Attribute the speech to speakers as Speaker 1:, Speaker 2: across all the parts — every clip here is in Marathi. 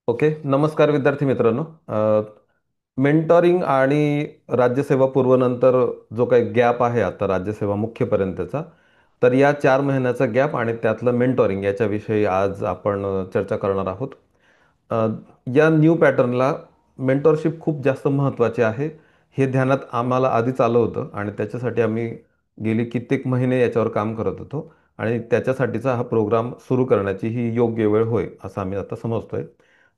Speaker 1: ओके. नमस्कार विद्यार्थी मित्रांनो. मेंटॉरिंग आणि राज्यसेवा पूर्वनंतर जो काही गॅप आहे आता राज्यसेवा मुख्यपर्यंतचा, तर या 4 महिन्याचा गॅप आणि त्यातलं मेंटॉरिंग याच्याविषयी आज आपण चर्चा करणार आहोत. अ, या न्यू पॅटर्नला मेंटॉरशिप खूप जास्त महत्त्वाचे आहे हे ध्यानात आम्हाला आधीच आलं होतं आणि त्याच्यासाठी आम्ही गेली कित्येक महिने याच्यावर काम करत होतो आणि त्याच्यासाठीचा हा प्रोग्राम सुरू करण्याची ही योग्य वेळ होय असं आम्ही आता समजतोय.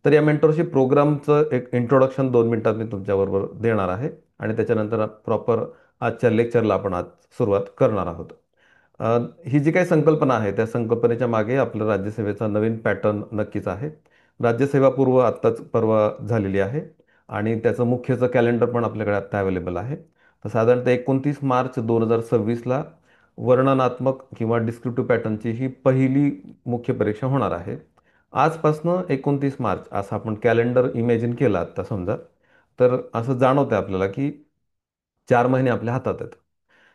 Speaker 1: तर या मेंटरशिप प्रोग्रामचं एक इंट्रोडक्शन 2 मिनिटात मी तुमच्याबरोबर देणार आहे आणि त्याच्यानंतर प्रॉपर आजच्या लेक्चरला आपण आज सुरुवात करणार आहोत. अ, ही जी काही संकल्पना आहे त्या संकल्पनेच्या मागे आपलं राज्यसेवेचा नवीन पॅटर्न नक्कीच आहे. राज्यसेवा पूर्व आत्ताच परवा झालेली आहे आणि त्याचं मुख्यचं कॅलेंडर पण आपल्याकडे आत्ता अवेलेबल आहे. तर साधारणतः 29 मार्च 2026ला वर्णनात्मक किंवा डिस्क्रिप्टिव्ह पॅटर्नची ही पहिली मुख्य परीक्षा होणार आहे. आजपासनं 29 मार्च असं आपण कॅलेंडर इमॅजिन केला आता समजा, तर असं जाणवतं आपल्याला की 4 महिने आपल्या हातात आहेत.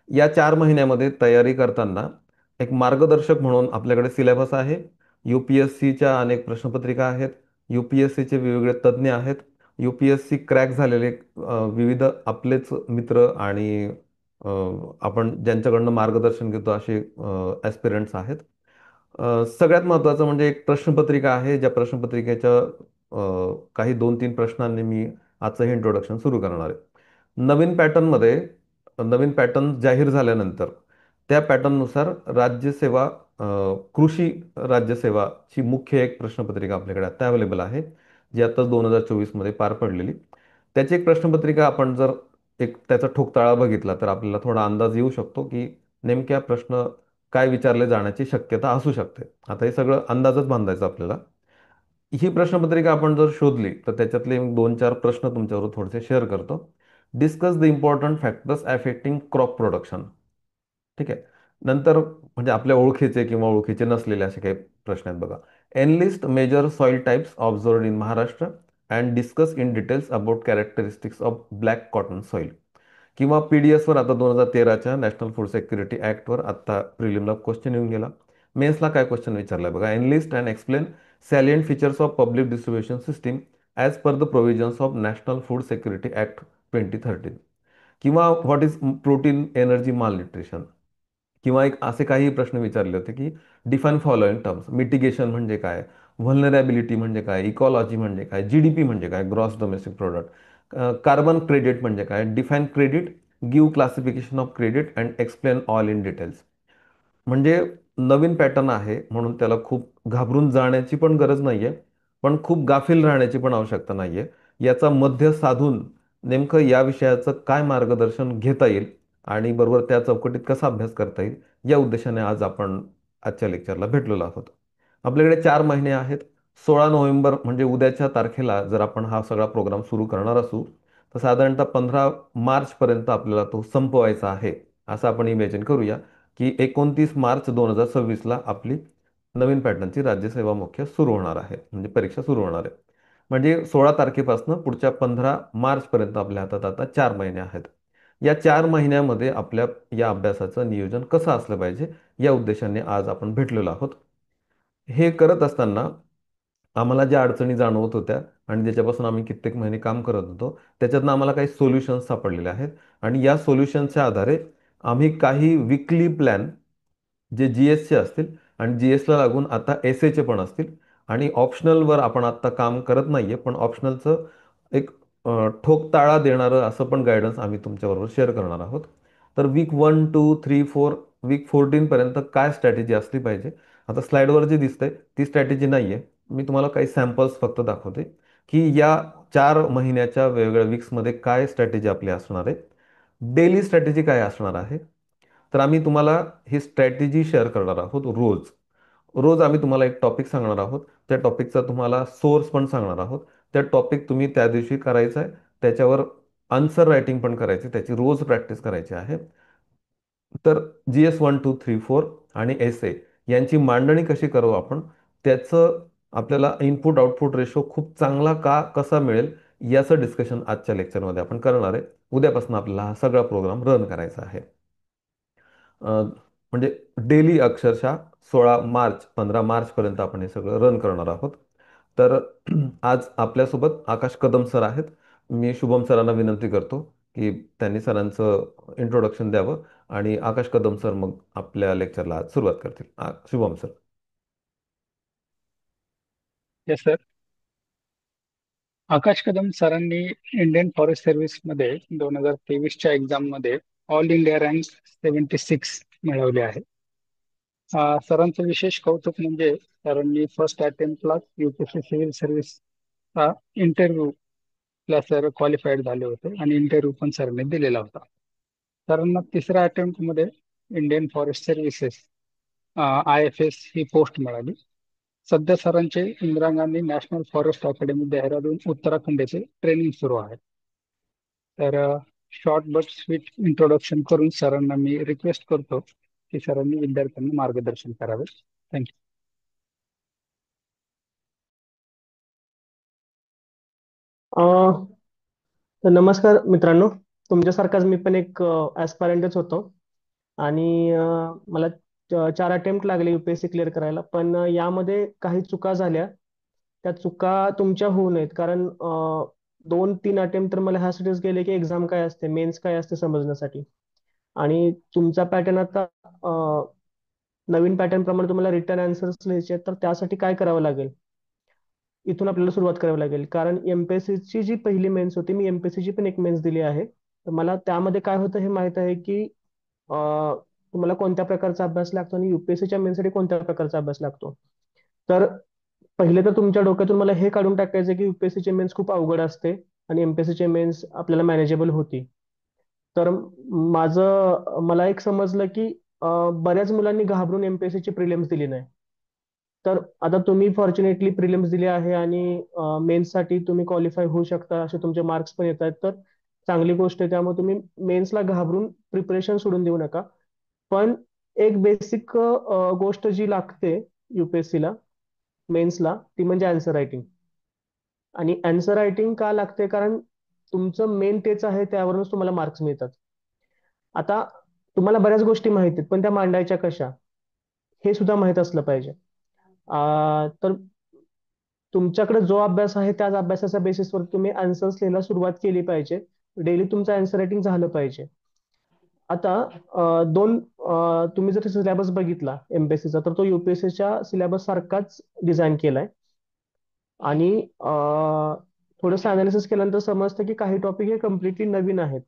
Speaker 1: या 4 महिन्यामध्ये तयारी करताना एक मार्गदर्शक म्हणून आपल्याकडे सिलेबस आहे. UPSCच्या अनेक प्रश्नपत्रिका आहेत. UPSCचे वेगवेगळे तज्ज्ञ आहेत. UPSC क्रॅक झालेले विविध आपलेच मित्र आणि अ, आपण ज्यांच्याकडनं मार्गदर्शन घेतो असे ॲस्पिरंट्स आहेत. सगळ्यात महत्त्वाचं म्हणजे एक प्रश्नपत्रिका आहे, ज्या प्रश्नपत्रिकेच्या काही 2-3 प्रश्नांनी मी आजचं हे इंट्रोडक्शन सुरू करणार आहे. नवीन पॅटर्नमध्ये नवीन पॅटर्न जाहीर झाल्यानंतर त्या पॅटर्ननुसार राज्यसेवा अ, कृषी राज्यसेवाची मुख्य एक प्रश्नपत्रिका आपल्याकडे आता अवेलेबल आहे, जी आता 2024मध्ये पार पडलेली. त्याची एक प्रश्नपत्रिका आपण जर एक त्याचा ठोकताळा बघितला तर आपल्याला थोडा अंदाज येऊ शकतो की नेमक्या प्रश्न काय विचारले जाण्याची शक्यता असू शकते. आता हे सगळं अंदाजच बांधायचं आपल्याला. ही प्रश्नपत्रिका आपण जर शोधली तर त्याच्यातले 2-4 प्रश्न तुमच्याबरोबर थोडेसे शेअर करतो. Discuss the important factors affecting crop production. ठीक आहे. नंतर म्हणजे आपल्या ओळखीचे किंवा ओळखीचे नसलेले असे काही प्रश्न आहेत बघा. Enlist major soil types observed in Maharashtra and discuss in details about characteristics of black cotton soil. किंवा PDSवर आता 2013च्या नॅशनल फूड सिक्युरिटी ॲक्टवर आता प्रिलिमला क्वेश्चन येऊन गेला. मेन्सला काय क्वेश्चन विचारलाय बघा. Enlist and explain salient features of public distribution system as per the provisions of national food security act 2013. किंवा what is protein energy malnutrition. किंवा एक असे काही प्रश्न विचारले होते की डिफाईन फॉलोइंग टर्म्स. मिटिगेशन म्हणजे काय, व्हलनरॅबिलिटी म्हणजे काय, इकॉलॉजी म्हणजे काय, GDP म्हणजे काय, gross domestic product, carbon credit म्हणजे काय, define credit, give classification of credit and explain all in details. म्हणजे नवीन पॅटर्न आहे म्हणून त्याला खूप घाबरून जाण्याची पण गरज नाहीये, पण खूप गाफील राहण्याची पण आवश्यकता नाहीये. याचा मध्य साधून नेमकं या विषयाचं काय मार्गदर्शन घेता येईल आणि बरोबर त्या चौकटीत कसा अभ्यास करता येईल या उद्देशाने आज आपण आजच्या लेक्चरला भेटलेलो आहोत. आपल्याकडे 4 महिने आहेत. 16 नोव्हेंबर म्हणजे उद्याच्या तारखेला जर आपण हा सगळा प्रोग्राम सुरू करणार असू तर साधारणतः 15 मार्चपर्यंत आपल्याला तो संपवायचा आहे असं आपण इमॅजिन करूया की 29 मार्च 2026ला आपली नवीन पॅटर्नची राज्यसेवा मुख्य सुरू होणार आहे म्हणजे परीक्षा सुरू होणार आहे. म्हणजे 16 तारखेपासून पुढच्या 15 मार्चपर्यंत आपल्या हातात आता 4 महिने आहेत. या 4 महिन्यामध्ये आपल्या या अभ्यासाचं नियोजन कसं असलं पाहिजे या उद्देशाने आज आपण भेटलेलो आहोत. हे करत असताना आम्हाला ज्या अडचणी जाणवत होत्या आणि ज्याच्यापासून आम्ही कित्येक महिने काम करत होतो त्याच्यातनं आम्हाला काही सोल्युशन्स सापडलेले आहेत आणि या सोल्युशन्सच्या आधारे आम्ही काही विकली प्लॅन जे GSचे असतील आणि GSला लागून आता SAचे पण असतील आणि ऑप्शनलवर आपण आत्ता काम करत नाहीये पण ऑप्शनलचं एक ठोकताळा देणारं असं पण गायडन्स आम्ही तुमच्याबरोबर शेअर करणार आहोत. तर वीक 1, 2, 3, 4 वीक 14 पर्यंत काय स्ट्रॅटेजी असली पाहिजे. आता स्लाईडवर जे दिसतंय ती स्ट्रॅटेजी नाहीये. मी तुम्हाला काही सॅम्पल्स फक्त दाखवते की या 4 महिन्याच्या वेगवेगळ्या वीक्समध्ये काय स्ट्रॅटेजी आपली असणार आहे. डेली स्ट्रॅटेजी काय असणार आहे. तर आम्ही तुम्हाला ही स्ट्रॅटेजी शेअर करणार आहोत रोज. रोज आम्ही तुम्हाला एक टॉपिक सांगणार आहोत. त्या टॉपिकचा तुम्हाला सोर्स पण सांगणार आहोत. त्या टॉपिक तुम्ही त्या दिवशी करायचं आहे. त्याच्यावर आन्सर रायटिंग पण करायची, त्याची रोज प्रॅक्टिस करायची आहे. तर GS 1, 2, 3, 4 आणि SA यांची मांडणी कशी करू आपण, त्याचं आपल्याला इनपुट आउटपुट रेशो खूप चांगला का कसा मिळेल याचं डिस्कशन आजच्या लेक्चरमध्ये आपण करणार आहे. उद्यापासून आपल्याला हा सगळा प्रोग्राम रन करायचा आहे. म्हणजे डेली अक्षरशः 16 मार्च 15 मार्चपर्यंत आपण हे सगळं रन करणार आहोत. तर आज आपल्यासोबत आकाश कदम सर आहेत. मी शुभम सरांना विनंती करतो की त्यांनी सरांचं इंट्रोडक्शन द्यावं आणि आकाश कदम सर मग आपल्या लेक्चरला आज सुरुवात करतील. Shubham sir.
Speaker 2: Yes sir. Akash Kadam सरांनी इंडियन फॉरेस्ट सर्व्हिसमध्ये 2023च्या एक्झाममध्ये ऑल इंडिया रँक 76 मिळवले आहे. सरांचं विशेष कौतुक म्हणजे सरांनी फर्स्ट अटेम्प्टला UPSC सिव्हिल सर्व्हिसचा इंटरव्ह्यूला सर क्वालिफाईड झाले होते आणि इंटरव्ह्यू पण सरांनी दिलेला होता. सरांना तिसऱ्या अटेम्प्टमध्ये इंडियन फॉरेस्ट सर्व्हिसेस IFS ही पोस्ट मिळाली. सध्या सरांचे Indira Gandhi national forest academy Dehradun Uttarakhand येथे ट्रेनिंग सुरू आहे. तर शॉर्ट बट स्वीट इंट्रोडक्शन करून सरांना मी रिक्वेस्ट करतो की सरांनी विद्यार्थ्यांना मार्गदर्शन करावे. थँक्यू.
Speaker 3: तर नमस्कार मित्रांनो. तुमच्यासारखाच मी पण एक ॲस्पायरंटच होतो आणि मला 4 अटेम्प्ट लागले UPSC क्लिअर करायला. पण यामध्ये काही चुका झाल्या. त्या चुका तुमच्या होऊ नयेत, कारण 2-3 अटेम्प्ट तर मला ह्यासाठीच गेले की एक्झाम काय असते, मेन्स काय असते समजण्यासाठी. आणि तुमचा पॅटर्न आता नवीन पॅटर्न प्रमाणे तुम्हाला रिटर्न आन्सर्स लिहायचे आहेत, तर त्यासाठी काय करावं लागेल, इथून आपल्याला सुरुवात करावी लागेल. कारण MPSC ची जी पहिली मेन्स होती, मी MPSC ची पण एक मेन्स दिली आहे. तर मला त्यामध्ये काय होतं हे माहित आहे की तुम्हाला कोणत्या प्रकारचा अभ्यास लागतो आणि UPSC च्या मेन्ससाठी कोणत्या प्रकारचा अभ्यास लागतो. तर पहिले तर तुमच्या डोक्यातून मला हे काढून टाकायचं की UPSC ची मेन्स खूप अवघड असते आणि MPSC ची मेन्स आपल्याला मॅनेजेबल होती. तर मला एक समजलं की बऱ्याच मुलांनी घाबरून MPSC ची प्रिलिम्स दिली नाही. तर आता तुम्ही फॉर्च्युनेटली प्रिलिम्स दिली आहे आणि मेन्ससाठी तुम्ही क्वालिफाय होऊ शकता, असे तुमचे मार्क्स पण येत आहेत, तर चांगली गोष्ट आहे. त्यामुळे तुम्ही मेन्सला घाबरून प्रिपरेशन सोडून देऊ नका. पण एक बेसिक गोष्ट जी लागते UPSC ला मेन्सला, ती म्हणजे आन्सर रायटिंग. आणि आन्सर रायटिंग का लागते, कारण तुमचं मेन तेच आहे, त्यावरूनच तुम्हाला मार्क्स मिळतात. आता तुम्हाला बऱ्याच गोष्टी माहिती आहेत, पण त्या मांडायच्या कशा हे सुद्धा माहीत असलं पाहिजे. तर तुमच्याकडे जो अभ्यास आहे त्याच अभ्यासाच्या बेसिसवर तुम्ही आन्सर्स लिहायला सुरुवात केली पाहिजे. डेली तुमचं आन्सर रायटिंग झालं पाहिजे. आता तुम्ही जर सिलेबस बघितला MPSCचा, तर तो UPSCच्या सिलेबस सारखाच डिझाईन केलाय. आणि थोडंसं अनालिसिस केल्यानंतर समजतं की काही टॉपिक हे कम्प्लिटली नवीन आहेत,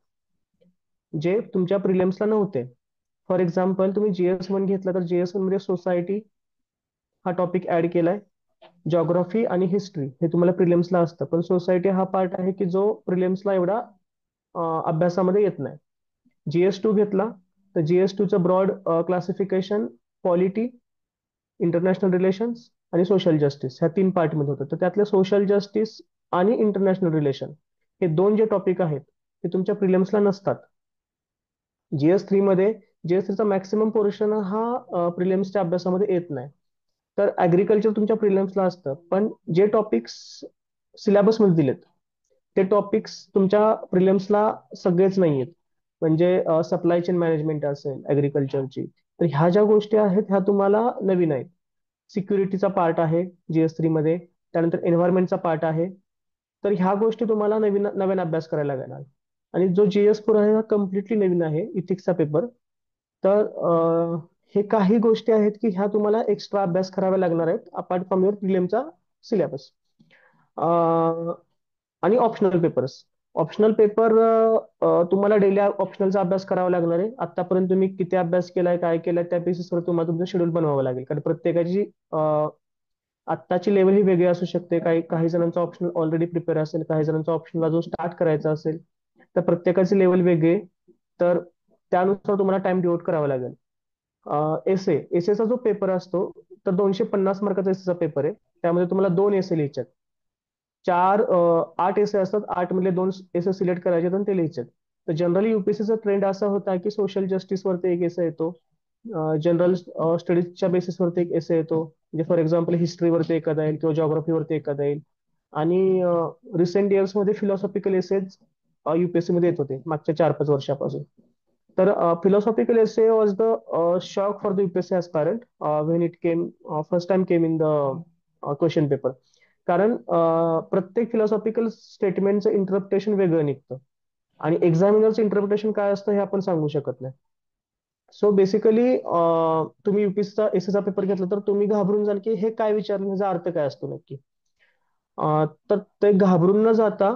Speaker 3: जे तुमच्या प्रिलिम्सला नव्हते. फॉर एक्झाम्पल, तुम्ही GS1 घेतला तर GS1 मध्ये सोसायटी हा टॉपिक ऍड केलाय. जॉग्राफी आणि हिस्ट्री हे तुम्हाला प्रिलिम्सला असतं, पण सोसायटी हा पार्ट आहे की जो प्रिलिम्सला एवढा अभ्यासामध्ये येत नाही. GS2 घेतला तर GS2चं broad classification polity, international relations आणि सोशल जस्टिस ह्या 3 पार्टमध्ये होतं. तर त्यातले सोशल जस्टिस आणि इंटरनॅशनल रिलेशन हे दोन जे टॉपिक आहेत ते तुमच्या प्रिलिम्सला नसतात. GS3चा मॅक्सिमम पोर्शन हा प्रिलिम्सच्या अभ्यासामध्ये येत नाही. तर ऍग्रिकल्चर तुमच्या प्रिलिम्सला असतं, पण जे टॉपिक्स सिलेबसमध्ये दिलेत ते टॉपिक्स तुमच्या प्रिलिम्सला सगळेच नाही आहेत. म्हणजे सप्लाय चेन मॅनेजमेंट असेल ऍग्रिकल्चरची, तर ह्या ज्या गोष्टी आहेत ह्या तुम्हाला नवीन आहेत. सिक्युरिटीचा पार्ट आहे GS3 मध्ये, त्यानंतर एन्व्हायरमेंटचा पार्ट आहे. तर ह्या गोष्टी तुम्हाला नवीन नवीन अभ्यास करायला लागणार. आणि जो GS4 आहे हा कम्प्लिटली नवीन आहे, इथिक्सचा पेपर. तर हे काही गोष्टी आहेत की ह्या तुम्हाला एक्स्ट्रा अभ्यास कराव्या लागणार आहेत अपार्ट फ्रॉम युअर प्रिलिमचा सिलेबस. आणि ऑप्शनल पेपर्स, ऑप्शनल पेपर तुम्हाला डेली ऑप्शनलचा अभ्यास करावा लागणार आहे. आतापर्यंत तुम्ही किती अभ्यास केलाय, काय केलाय, त्या बेसिसवर तुम्हाला तुमचं शेड्यूल बनवावं लागेल. कारण प्रत्येकाची आत्ताची लेवल ही वेगळी असू शकते. काही काही जणांचा ऑप्शनल ऑलरेडी प्रिपेअर असेल, काही जणांचा ऑप्शनल अजून स्टार्ट करायचा असेल. तर प्रत्येकाची लेवल वेगळी, तर त्यानुसार तुम्हाला टाइम डिवोट करावा लागेल. एसेचा जो पेपर असतो, तर 250 मार्काचा एसेचा पेपर आहे. त्यामध्ये तुम्हाला 2 एसे लिहायचे आहेत. 8 एसे असतात, 8 मधले 2 एसे सिलेक्ट करायचे आणि ते लिहायचे. तर जनरली UPSCचा ट्रेंड असा होता की सोशल जस्टिस वरती एक एसे येतो, जनरल स्टडीजच्या बेसिसवरती एक एसे येतो, म्हणजे फॉर एक्झाम्पल हिस्ट्रीवरती एखादा येईल किंवा जॉग्राफीवरती एखादा येईल. आणि रिसेंट इयर्समध्ये फिलॉसॉफिकल एसेज UPSC मध्ये येत होते मागच्या 4-5 वर्षापासून. तर philosophical essay was the shock for the UPSC aspirant when it came first time came in the question paper. कारण प्रत्येक फिलॉसॉफिकल स्टेटमेंटचं इंटरप्रिटेशन वेगळं निघतं आणि एक्झामिनरचं इंटरप्रिटेशन काय असतं हे आपण सांगू शकत नाही. सो बेसिकली तुम्ही युपीएससीचा एसएचा पेपर घेतला तर तुम्ही घाबरून जाल की हे काय विचारलं, ह्याचा अर्थ काय असतो नक्की. तर ते घाबरून न जाता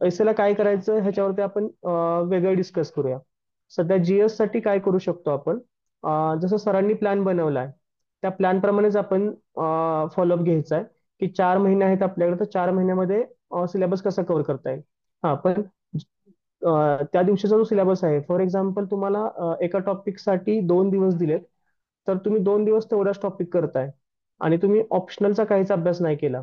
Speaker 3: एसएला काय करायचं ह्याच्यावरती आपण वेगळं डिस्कस करूया. सध्या जीएस साठी काय करू शकतो आपण, जसं सरांनी प्लॅन बनवलाय त्या प्लॅन प्रमाणेच आपण फॉलोअप घ्यायचा आहे की 4 महिने आहेत आपल्याकडे, तर 4 महिन्यामध्ये सिलेबस कसा कव्हर करता येईल. हा पण त्या दिवशीचा जो सिलेबस आहे, फॉर एक्झाम्पल तुम्हाला एका टॉपिकसाठी 2 दिवस दिलेत, तर तुम्ही 2 दिवस तेवढाच टॉपिक करताय आणि तुम्ही ऑप्शनलचा काहीच अभ्यास नाही केला.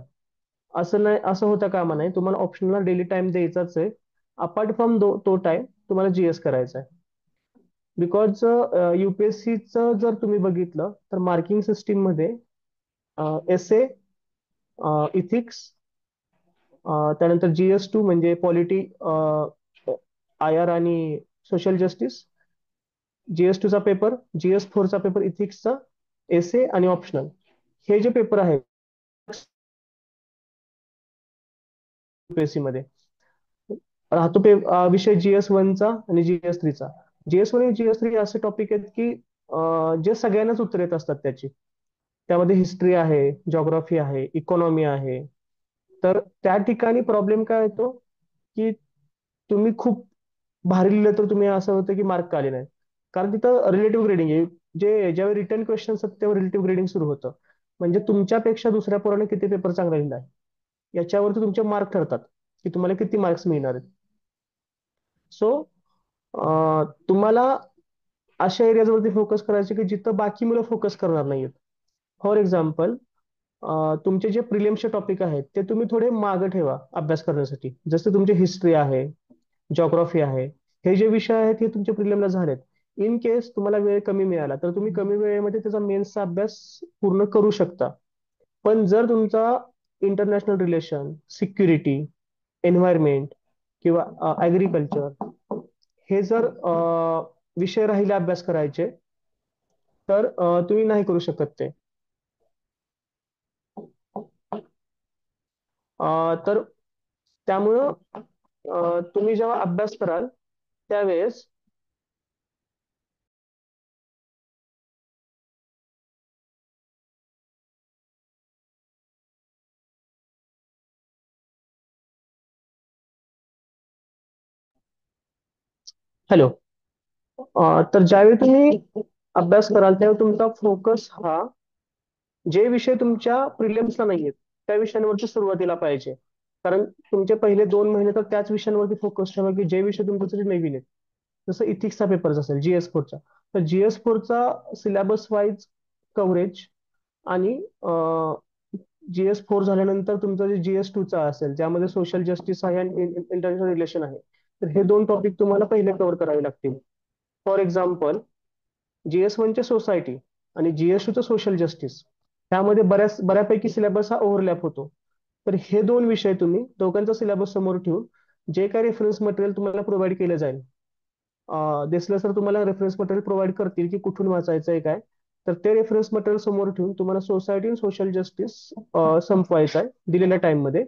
Speaker 3: असं नाही, असं होता कामा नाही. तुम्हाला ऑप्शनलला डेली टाइम द्यायचाच आहे. अपार्ट फ्रॉम तो टाइम तुम्हाला जीएस करायचा आहे. बिकॉज युपीएससीचं जर तुम्ही बघितलं तर मार्किंग सिस्टीम मध्ये एस ए, इथिक्स, त्यानंतर जीएस 2 म्हणजे पॉलिटी, आय आर आणि सोशल जस्टिस, जीएस 2 चा पेपर, जीएस 4 चा पेपर इथिक्सचा, एस ए आणि ऑप्शनल, हे जे पेपर आहेत युपीएससी मध्ये राहतो विषय जीएस 1 चा आणि जीएस 3 चा. जीएस 1 आणि जीएस 3 असे टॉपिक आहेत की जे सगळ्यांनाच उत्तर येत असतात त्याची. त्यामध्ये हिस्ट्री आहे, जॉग्राफी आहे, इकॉनॉमी आहे. तर त्या ठिकाणी प्रॉब्लेम काय येतो की तुम्ही खूप भारी लिहिलं तर तुम्ही असं होतं की मार्क का आले नाही. कारण तिथं रिलेटिव्ह ग्रेडिंग आहे. ज्यावेळी रिटर्न क्वेश्चन असतात तेव्हा रिलेटिव्ह ग्रेडिंग सुरू होतं. म्हणजे तुमच्यापेक्षा दुसऱ्या पोराने किती पेपर चांगला लिहिला आहे याच्यावरती तुमचे मार्क ठरतात की तुम्हाला किती मार्क्स मिळणार आहेत. सो तुम्हाला अशा एरियाजवरती फोकस करायचे की जिथं बाकी मुलं फोकस करणार नाहीत. फॉर एक्झाम्पल, तुमचे जे प्रिलिम्सचे टॉपिक आहेत ते तुम्ही थोडे मागे ठेवा अभ्यास करण्यासाठी. जसं तुमचे हिस्ट्री आहे, जॉग्राफी आहे, हे जे विषय आहेत हे तुमच्या प्रिलिमला झालेत. इन केस तुम्हाला वेळ कमी मिळाला तर तुम्ही कमी वेळेमध्ये त्याचा मेन्सचा अभ्यास पूर्ण करू शकता. पण जर तुमचा इंटरनॅशनल रिलेशन, सिक्युरिटी, एन्व्हायरमेंट किंवा ऍग्रिकल्चर हे जर विषय राहिले अभ्यास करायचे तर तुम्ही नाही करू शकत ते. तर त्यामुळं तुम्ही जेव्हा अभ्यास कराल त्यावेळेस हॅलो, तर ज्यावेळी तुम्ही अभ्यास कराल त्यावेळी तुमचा फोकस हा जे विषय तुमच्या प्रिलिम्सला नाहीयेत त्या विषयांवरती सुरुवातीला पाहिजे. कारण तुमचे पहिले 2 महिने तर त्याच विषयांवरती फोकस ठेवा की जे विषय तुमच्यासाठी नवीन आहेत. जसं इथिक्सचा पेपर असेल जीएस 4 चा, तर जीएस 4 चा सिलेबस वाईज कव्हरेज आणि जीएस 4 झाल्यानंतर तुमचं जे जीएस 2 चा असेल ज्यामध्ये सोशल जस्टिस आहे आणि इंटरनॅशनल रिलेशन आहे, तर हे 2 टॉपिक तुम्हाला पहिले कव्हर करावे लागतील. फॉर एक्झाम्पल, जीएस 1 चे सोसायटी आणि जीएस 2 चं सोशल जस्टिस, त्यामध्ये बऱ्यापैकी सिलेबस हा ओव्हरलॅप होतो. तर हे 2 विषय तुम्ही दोघांचा सिलेबस समोर ठेवून जे काही रेफरन्स मटेरियल तुम्हाला प्रोव्हाइड केलं जाईल, दिसलं सर तुम्हाला रेफरन्स मटेरियल प्रोव्हाइड करतील की कुठून वाचायचं आहे काय, तर ते रेफरन्स मटेरियल समोर ठेवून तुम्हाला सोसायटी आणि सोशल जस्टिस संपवायचं आहे दिलेल्या टाइम मध्ये.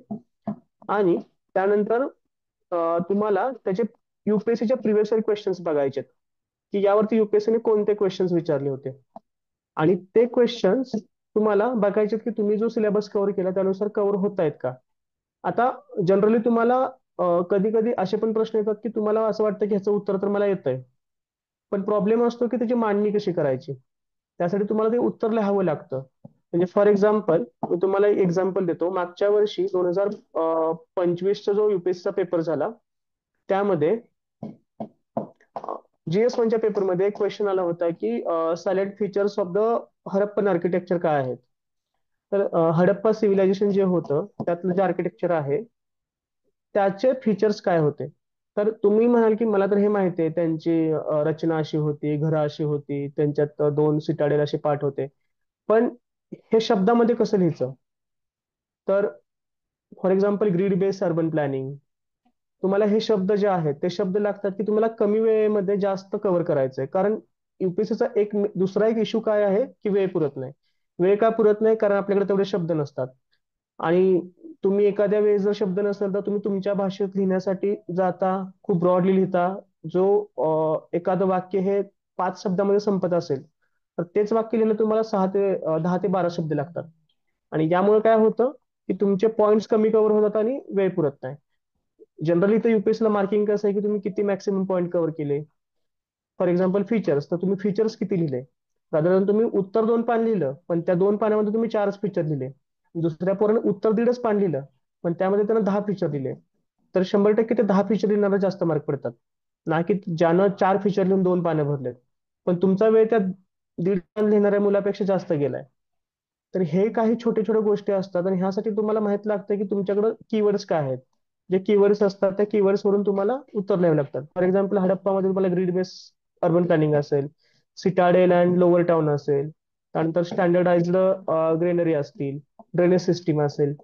Speaker 3: आणि त्यानंतर तुम्हाला त्याचे युपीएससीच्या प्रिव्हियस इयर क्वेश्चन्स बघायचे की यावरती युपीएससीने कोणते क्वेश्चन्स विचारले होते. आणि ते क्वेश्चन्स तुम्हाला बघायचे की तुम्ही जो सिलेबस कव्हर केला त्यानुसार कव्हर होत आहेत का. आता जनरली तुम्हाला कधी कधी असे पण प्रश्न येतात की तुम्हाला असं वाटतं की ह्याचं उत्तर तर मला येतंय, पण प्रॉब्लेम असतो की त्याची मांडणी कशी करायची. त्यासाठी तुम्हाला ते उत्तर लिहावं लागतं. म्हणजे फॉर एक्झाम्पल, मी तुम्हाला एक एक्झाम्पल देतो. मागच्या वर्षी 2025चा जो युपीएससीचा पेपर झाला त्यामध्ये जीएस 1 च्या पेपरमध्ये एक क्वेश्चन आला होता की silent features of the Harappan architecture काय आहेत. तर हडप्पा सिव्हिलायझेशन जे होतं त्यातलं जे आर्किटेक्चर आहे त्याचे फीचर्स काय होते. तर तुम्ही म्हणाल की मला तर हे माहिती आहे त्यांची रचना अशी होती, घरं अशी होती, त्यांच्यात 2 सिटाडेल असे पार्ट होते. पण हे शब्दामध्ये कसं लिहायचं. तर for example grid based urban planning, तुम्हाला हे शब्द जे आहेत ते शब्द लागतात की तुम्हाला कमी वेळेमध्ये जास्त कव्हर करायचंय. कारण युपीएससीचा दुसरा एक इश्यू काय आहे की वेळ पुरत नाही. वेळ का पुरत नाही, कारण आपल्याकडे तेवढे शब्द नसतात. आणि तुम्ही एखाद्या वेळेस जर शब्द नसेल तर तुम्ही तुमच्या भाषेत लिहिण्यासाठी जाता, खूप ब्रॉडली लिहिता. जो एखादं वाक्य हे 5 शब्दामध्ये संपत असेल तर तेच वाक्य लिहायला तुम्हाला 10 ते 12 शब्द लागतात. आणि यामुळे काय होतं की तुमचे पॉइंट्स कमी कव्हर होतात आणि वेळ पुरत नाही. जनरली तर युपीएससी ला मार्किंग कसं आहे की तुम्ही किती मॅक्सिमम पॉईंट कव्हर केले. फॉर एक्झाम्पल फीचर्स, तर तुम्ही फीचर्स किती लिहिले. साधारण तुम्ही उत्तर 2 पान लिहिलं पण त्या 2 पानामध्ये तुम्ही 4च फीचर लिहिले. दुसऱ्या पोरानं उत्तर 1.5 पान लिहिलं पण त्यामध्ये त्यानं 10 फीचर लिहिले. तर 100% ते 10 फीचर लिहिणारा जास्त मार्क पडतात, ना की ज्यानं 4 फीचर लिहून 2 पानं भरलेत. पण तुमचा वेळ त्या 1.5 पान लिहिणाऱ्या मुलापेक्षा जास्त गेलाय. तर हे काही छोटे छोटे गोष्टी असतात आणि ह्यासाठी तुम्हाला माहित लागतं की तुमच्याकडे कीवर्ड्स काय आहेत. जे कीवर्ड्स असतात त्या कीवर्ड्स वरून तुम्हाला उत्तर द्यावे लागतात. फॉर एक्झाम्पल हडप्पामध्ये तुम्हाला ग्रीड बेस अर्बन प्लॅनिंग असेल, सिटाडेल अँड लोअर टाउन असेल, त्यानंतर स्टँडर्डाइज्ड ग्रेनरी असतील, ड्रेनेज सिस्टीम असेल,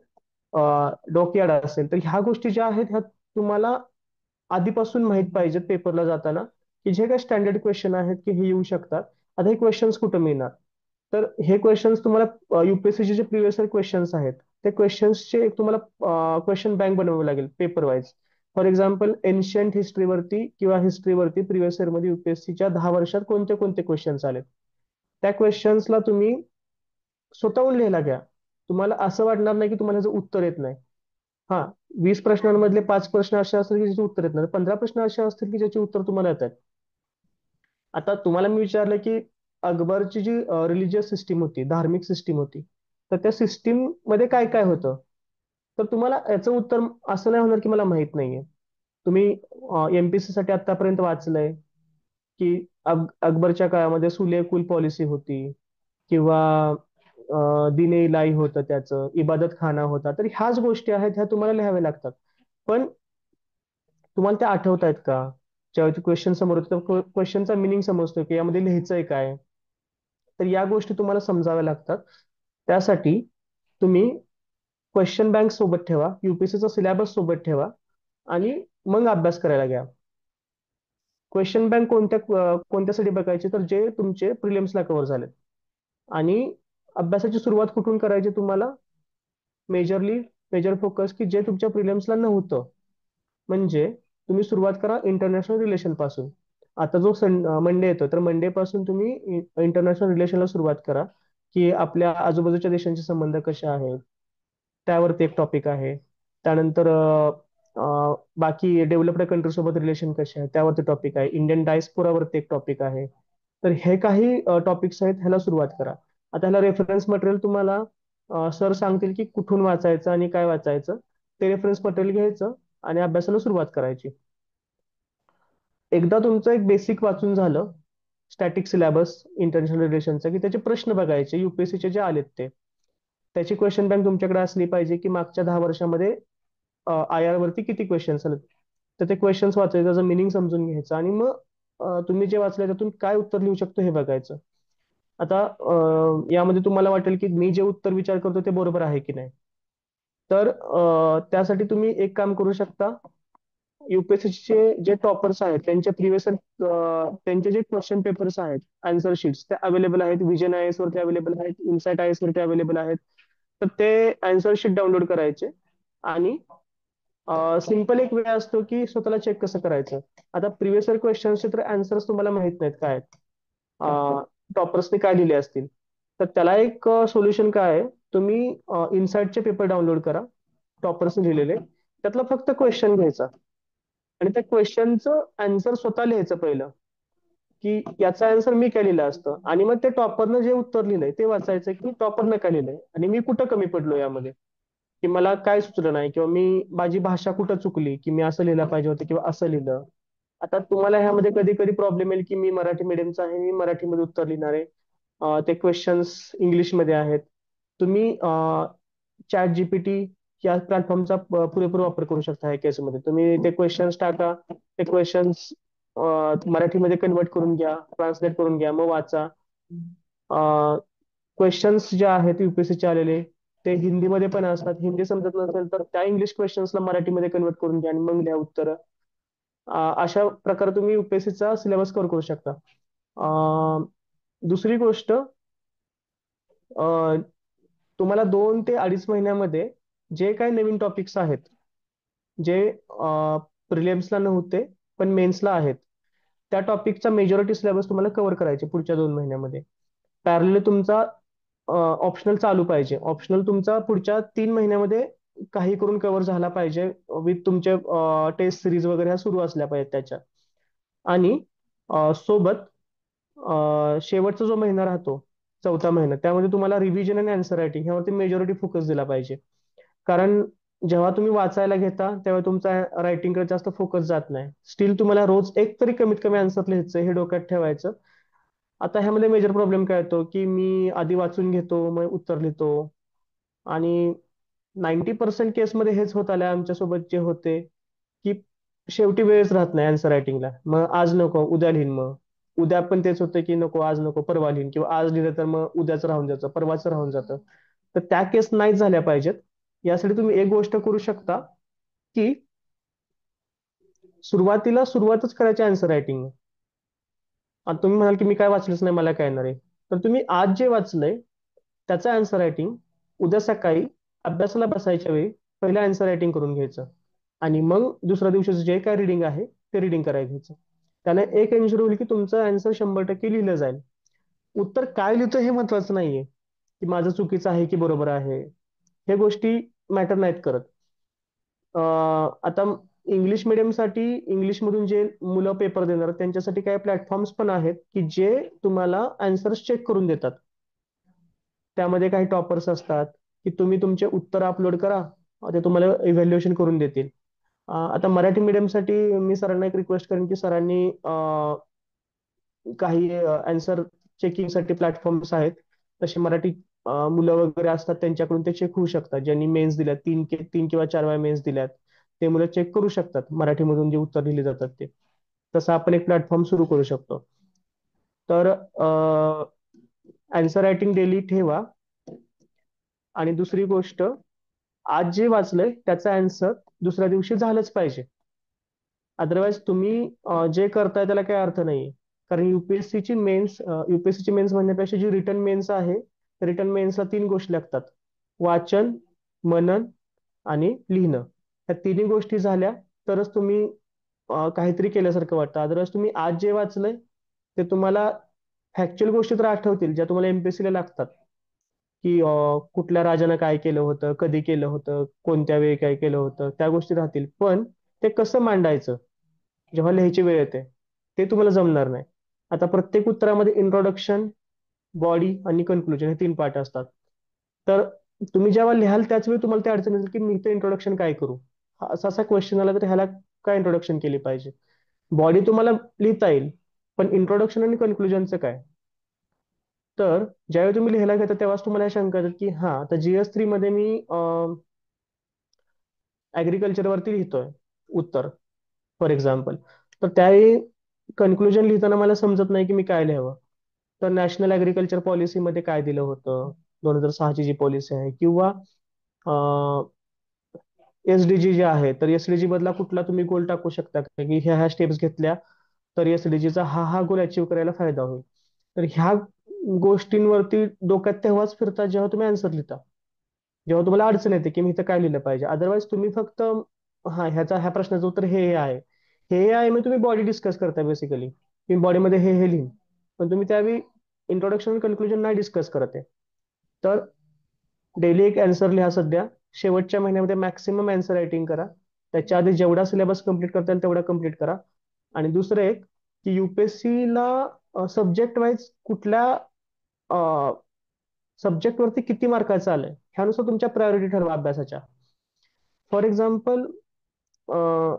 Speaker 3: डॉकयार्ड असेल. तर ह्या गोष्टी ज्या आहेत ह्या तुम्हाला आधीपासून माहित पाहिजेत पेपरला जाताना, की जे काही स्टँडर्ड क्वेश्चन आहेत की हे येऊ शकतात. आता हे क्वेश्चन्स कुठं मिळणार. तर हे क्वेश्चन्स तुम्हाला युपीएससीचे जे प्रिव्हियस क्वेश्चन्स आहेत ते क्वेश्चन्सचे तुम्हाला क्वेश्चन बँक बनवावी लागेल paper wise. For example ancient हिस्ट्रीवरती किंवा हिस्ट्रीवरती प्रिव्हियस इयर मध्ये युपीएससीच्या 10 वर्षात कोणते कोणते क्वेश्चन्स आले, त्या क्वेश्चन्सला तुम्ही स्वतःहून लिहायला घ्या. तुम्हाला असं वाटणार नाही की तुम्हाला ह्याचं उत्तर येत नाही. हा, 20 प्रश्नांमधले 5 प्रश्न असे असतील की ज्याचे उत्तर येत नाही, 15 प्रश्न असे असतील की ज्याचे उत्तर तुम्हाला येतात. आता तुम्हाला मी विचारलं की अकबरची जी रिलिजियस सिस्टीम होती, धार्मिक सिस्टीम होती, तर त्या सिस्टीम मध्ये काय काय होतं. तर तुम्हाला याचं उत्तर असं नाही होणार की मला माहित नाहीये. तुम्ही एमपीएससी साठी आतापर्यंत वाचलंय की अकबरच्या काळामध्ये सुले कुल पॉलिसी होती, किंवा दिने इलाही होतं, त्याचं इबादत खाना होता. तर ह्याच गोष्टी आहेत, ह्या तुम्हाला लिहाव्या लागतात. पण तुम्हाला त्या आठवत आहेत का. ज्यावेळी क्वेश्चन समोर होतं क्वेश्चनचा मिनिंग समजतो की यामध्ये लिहायचंय काय. तर या गोष्टी तुम्हाला समजाव्या लागतात. त्यासाठी तुम्ही क्वेश्चन बँक सोबत ठेवा, युपीएससीचा सिलेबस सोबत ठेवा आणि मग अभ्यास करायला घ्या. क्वेश्चन बँक कोणत्यासाठी बघायचे, तर जे तुमचे प्रिलिम्सला कव्हर झाले. आणि अभ्यासाची सुरुवात कुठून करायची तुम्हाला, मेजरली मेजर फोकस की जे तुमच्या प्रिलिम्सला नव्हतं. म्हणजे तुम्ही सुरुवात करा इंटरनॅशनल रिलेशन पासून. आता जो मंडे येतो तर मंडे पासून तुम्ही इंटरनॅशनल रिलेशनला सुरुवात करा, की आपल्या आजूबाजूच्या देशांचे संबंध कसे आहेत, त्यावरती एक टॉपिक आहे. त्यानंतर बाकी डेव्हलप्ड कंट्री सोबत रिलेशन कसे आहे त्यावरती टॉपिक आहे. इंडियन डायस्पोरावरती एक टॉपिक आहे. तर हे काही टॉपिक्स आहेत, ह्याला सुरुवात करा. आता ह्याला रेफरन्स मटेरियल तुम्हाला सर सांगतील की कुठून वाचायचं आणि काय वाचायचं. ते रेफरन्स मटेरियल घ्यायचं आणि अभ्यासाला सुरुवात करायची. एकदा तुमचं एक बेसिक वाचून झालं, स्टॅटिक सिलेबस इंटरनॅशनल रिलेशनचा, की त्याचे प्रश्न बघायचे युपीएससीचे जे आलेत ते. त्याची क्वेश्चन बँक तुमच्याकडे असली पाहिजे की मागच्या 10 वर्षामध्ये आय आर वरती किती क्वेश्चन्स आलेत. तर ते क्वेश्चन्स वाचायचे, त्याचं मिनिंग समजून घ्यायचं आणि मग तुम्ही जे वाचलंय त्यातून काय उत्तर लिहू शकतो हे बघायचं. आता यामध्ये तुम्हाला वाटेल की मी जे उत्तर विचार करतो ते बरोबर आहे की नाही. तर त्यासाठी तुम्ही एक काम करू शकता. युपीएससीचे जे टॉपर्स आहेत त्यांचे प्रिव्हियस त्यांचे जे क्वेश्चन पेपर्स आहेत, आन्सर शीट्स ते अवेलेबल आहेत. विजन आय एस वरती अवेलेबल आहेत, इन्साइट आय एस वरती अवेलेबल आहेत. तर ते आन्सर शीट डाउनलोड करायचे आणि सिंपल एक वे असतो की स्वतःला चेक कसं करायचं. आता प्रिव्हियस इयर क्वेश्चन्सचे तर आन्सर्स तुम्हाला माहित नाहीत काय आहेत, टॉपर्सने काय लिहिले असतील. तर त्याला एक सोल्युशन काय आहे, तुम्ही इनसाइटचे पेपर डाउनलोड करा, टॉपर्सने लिहिलेले. त्यातला फक्त क्वेश्चन घ्यायचा आणि त्या क्वेश्चनचं आन्सर स्वतः लिहायचं पहिलं, की याचा आन्सर मी काय लिहिलं असतं. आणि मग ते टॉपरनं जे उत्तर लिहिलंय ते वाचायचं की टॉपरनं काय लिहिलंय आणि मी कुठं कमी पडलो यामध्ये, की मला काय सुचलं नाही, किंवा मी माझी भाषा कुठं चुकली, की मी असं लिहिलं पाहिजे होतं किंवा असं लिहिलं. आता तुम्हाला ह्यामध्ये कधी कधी प्रॉब्लेम येईल की मी मराठी मीडियमचा आहे, मी मराठीमध्ये उत्तर लिहिणार आहे. ते क्वेश्चन्स इंग्लिशमध्ये आहेत. तुम्ही चॅट जीपीटी या प्लॅटफॉर्मचा पुरेपूर वापर करू शकता. ह्या केसमध्ये तुम्ही ते क्वेश्चन्स टाका, ते क्वेश्चन्स मराठीमध्ये कन्वर्ट करून घ्या, ट्रान्सलेट करून घ्या, मग वाचा. क्वेश्चन्स जे आहेत युपीएससीचे आलेले ते हिंदीमध्ये पण असतात. हिंदी समजत नसेल तर त्या इंग्लिश क्वेश्चन्सला मराठीमध्ये कन्वर्ट करून घ्या आणि मग लिहा उत्तर. अशा प्रकारे तुम्ही युपीएससीचा सिलेबस कव्हर करू शकता. दुसरी गोष्ट, तुम्हाला 2 ते 2.5 महिन्यामध्ये जे काही नवीन टॉपिक्स आहेत, जे प्रिलिम्सला नव्हते पण मेन्सला आहेत, त्या टॉपिकचा मेजॉरिटी सिलेबस तुम्हाला कव्हर करायचे पुढच्या 2 महिन्यामध्ये. पॅरलली तुमचा ऑप्शनल चालू पाहिजे. ऑप्शनल तुमचा पुढच्या 3 महिन्यामध्ये काही करून कव्हर झाला पाहिजे, विथ तुमचे टेस्ट सिरीज वगैरे ह्या सुरू असल्या पाहिजेत त्याच्या. आणि सोबत शेवटचा जो महिना राहतो, 4था महिना, त्यामध्ये तुम्हाला रिव्हिजन आणि आन्सर रायटिंग ह्यावरती मेजॉरिटी फोकस दिला पाहिजे. कारण जेव्हा तुम्ही वाचायला घेता तेव्हा तुमचा रायटिंगकडे जास्त फोकस जात नाही. स्टील तुम्हाला रोज एक तरी कमीत कमी आन्सर लिहायचं हे डोक्यात ठेवायचं. आता ह्यामध्ये मेजर प्रॉब्लेम काय येतो, की मी आधी वाचून घेतो मग उत्तर लिहितो. आणि 90% केसमध्ये हेच होत आलंय आमच्यासोबत जे होते, की शेवटी वेळच राहत नाही आन्सर रायटिंगला. मग आज नको उद्या लिहीन, मग उद्या पण तेच होतं की नको आज नको परवा लिहीन, किंवा आज लिहिलं तर मग उद्याचं राहून जातं, परवाचं राहून जातं. तर त्या केस नाहीच झाल्या पाहिजेत. यासाठी तुम्ही एक गोष्ट करू शकता, की सुरुवातच करायची आन्सर रायटिंग. आता तुम्ही म्हणाल की मी काय वाचलंच नाही, मला काय येणार आहे. तर तुम्ही आज जे वाचलंय त्याचं आन्सर रायटिंग उद्या सकाळी अभ्यासाला बसायच्या वेळी पहिलं आन्सर रायटिंग करून घ्यायचं. आणि मग दुसऱ्या दिवशीचं जे काय रिडिंग आहे ते रिडिंग करायला घ्यायचं. त्याने एक एन्शुर होईल की तुमचं आन्सर 100% लिहिलं जाईल. उत्तर काय लिहितो हे महत्वाचं नाहीये, की माझं चुकीचं आहे की बरोबर आहे. हे गोष्टी मॅटर नाहीत करत. आता इंग्लिश मिडियमसाठी, इंग्लिशमधून जे मुलं पेपर देणार त्यांच्यासाठी काही प्लॅटफॉर्म्स पण आहेत, की जे तुम्हाला आन्सर्स चेक करून देतात. त्यामध्ये काही टॉपर्स असतात, की तुम्ही तुमचे उत्तर अपलोड करा, ते तुम्हाला इव्हॅल्युएशन करून देतील. आता मराठी मीडियमसाठी मी सरांना एक रिक्वेस्ट करेन, की सरांनी काही आन्सर चेकिंगसाठी प्लॅटफॉर्म्स आहेत, तसे मराठी मुलं वगैरे असतात त्यांच्याकडून ते चेक होऊ शकतात. ज्यांनी मेन्स दिल्यात, 3 किंवा 4 वेळा मेन्स दिल्यात, ते मुलं चेक करू शकतात मराठीमधून जे उत्तर लिहिले जातात ते. तसं आपण एक प्लॅटफॉर्म सुरू करू शकतो. तर आन्सर रायटिंग डेली ठेवा. आणि दुसरी गोष्ट, आज जे वाचलंय त्याचा आन्सर दुसऱ्या दिवशी झालंच पाहिजे. अदरवाईज तुम्ही जे करताय त्याला काही अर्थ नाहीये. कारण युपीएससीची मेन्स म्हणण्यापेक्षा जी रिटर्न मेन्स आहे, रिटर्न मेन्सला 3 गोष्टी लागतात: वाचन, मनन आणि लिहिणं. ह्या तिन्ही गोष्टी झाल्या तरच तुम्ही काहीतरी केल्यासारखं वाटतं. अदरवाईज तुम्ही आज जे वाचलंय ते तुम्हाला फॅक्च्युअल गोष्टी तर आठवतील ज्या तुम्हाला एमपीएससीला लागतात, की कुठल्या राजानं काय केलं होतं, कधी केलं होतं, कोणत्या वेळी काय केलं होतं, त्या गोष्टी राहतील. पण ते कसं मांडायचं जेव्हा लिहायची वेळ येते ते तुम्हाला जमणार नाही. आता प्रत्येक उत्तरामध्ये इंट्रोडक्शन, बॉडी आणि कन्क्लुजन हे 3 पार्ट असतात. तर तुम्ही जेव्हा लिहाल त्याच वेळी तुम्हाला ते अडचण येईल, की मी तर इंट्रोडक्शन काय करू. असा असा क्वेश्चन आला तर ह्याला काय इंट्रोडक्शन केली पाहिजे. बॉडी तुम्हाला लिहिता येईल, पण इंट्रोडक्शन आणि कन्क्लुजनचं काय. तर ज्यावेळी तुम्ही लिहायला घेता तेव्हाच तुम्हाला या शंका येतात, की हा आता GS3 मध्ये मी ऍग्रिकल्चर वरती लिहितोय उत्तर, फॉर एक्झाम्पल. तर त्यावेळी कन्क्लुजन लिहिताना मला समजत नाही की मी काय लिहावं. तर नॅशनल ऍग्रिकल्चर पॉलिसीमध्ये काय दिलं होतं, 2006ची जी पॉलिसी आहे, किंवा एसडीजी जे आहे, तर एसडीजी बदला कुठला तुम्ही गोल टाकू शकता का, की ह्या ह्या स्टेप्स घेतल्या तर एसडीजीचा हा हा गोल अचीव्ह करायला फायदा होईल. तर ह्या गोष्टींवरती डोक्यात तेव्हाच फिरतात जेव्हा तुम्ही आन्सर लिहिता, जेव्हा तुम्हाला अडचण येते की मी इथं काय लिहिलं पाहिजे. अदरवाईज तुम्ही फक्त ह्या प्रश्नाचं उत्तर हे आहे, हे आहे, मग तुम्ही बॉडी डिस्कस करता बेसिकली, की बॉडीमध्ये हे लिहिन. पण तुम्ही त्यावेळी इंट्रोडक्शन कन्क्लुजन नाही डिस्कस करत आहे. तर डेली एक आन्सर लिहा सध्या. शेवटच्या महिन्यामध्ये मॅक्सिमम आन्सर रायटिंग करा. त्याच्या आधी जेवढा सिलेबस कम्प्लीट करता येईल तेवढा कम्प्लीट करा. आणि दुसरं एक, की युपीएससीला सब्जेक्ट वाईज कुठल्या सब्जेक्ट वरती किती मार्काचं आलंय ह्यानुसार तुमच्या प्रायोरिटी ठरवा अभ्यासाच्या. फॉर एक्झाम्पल,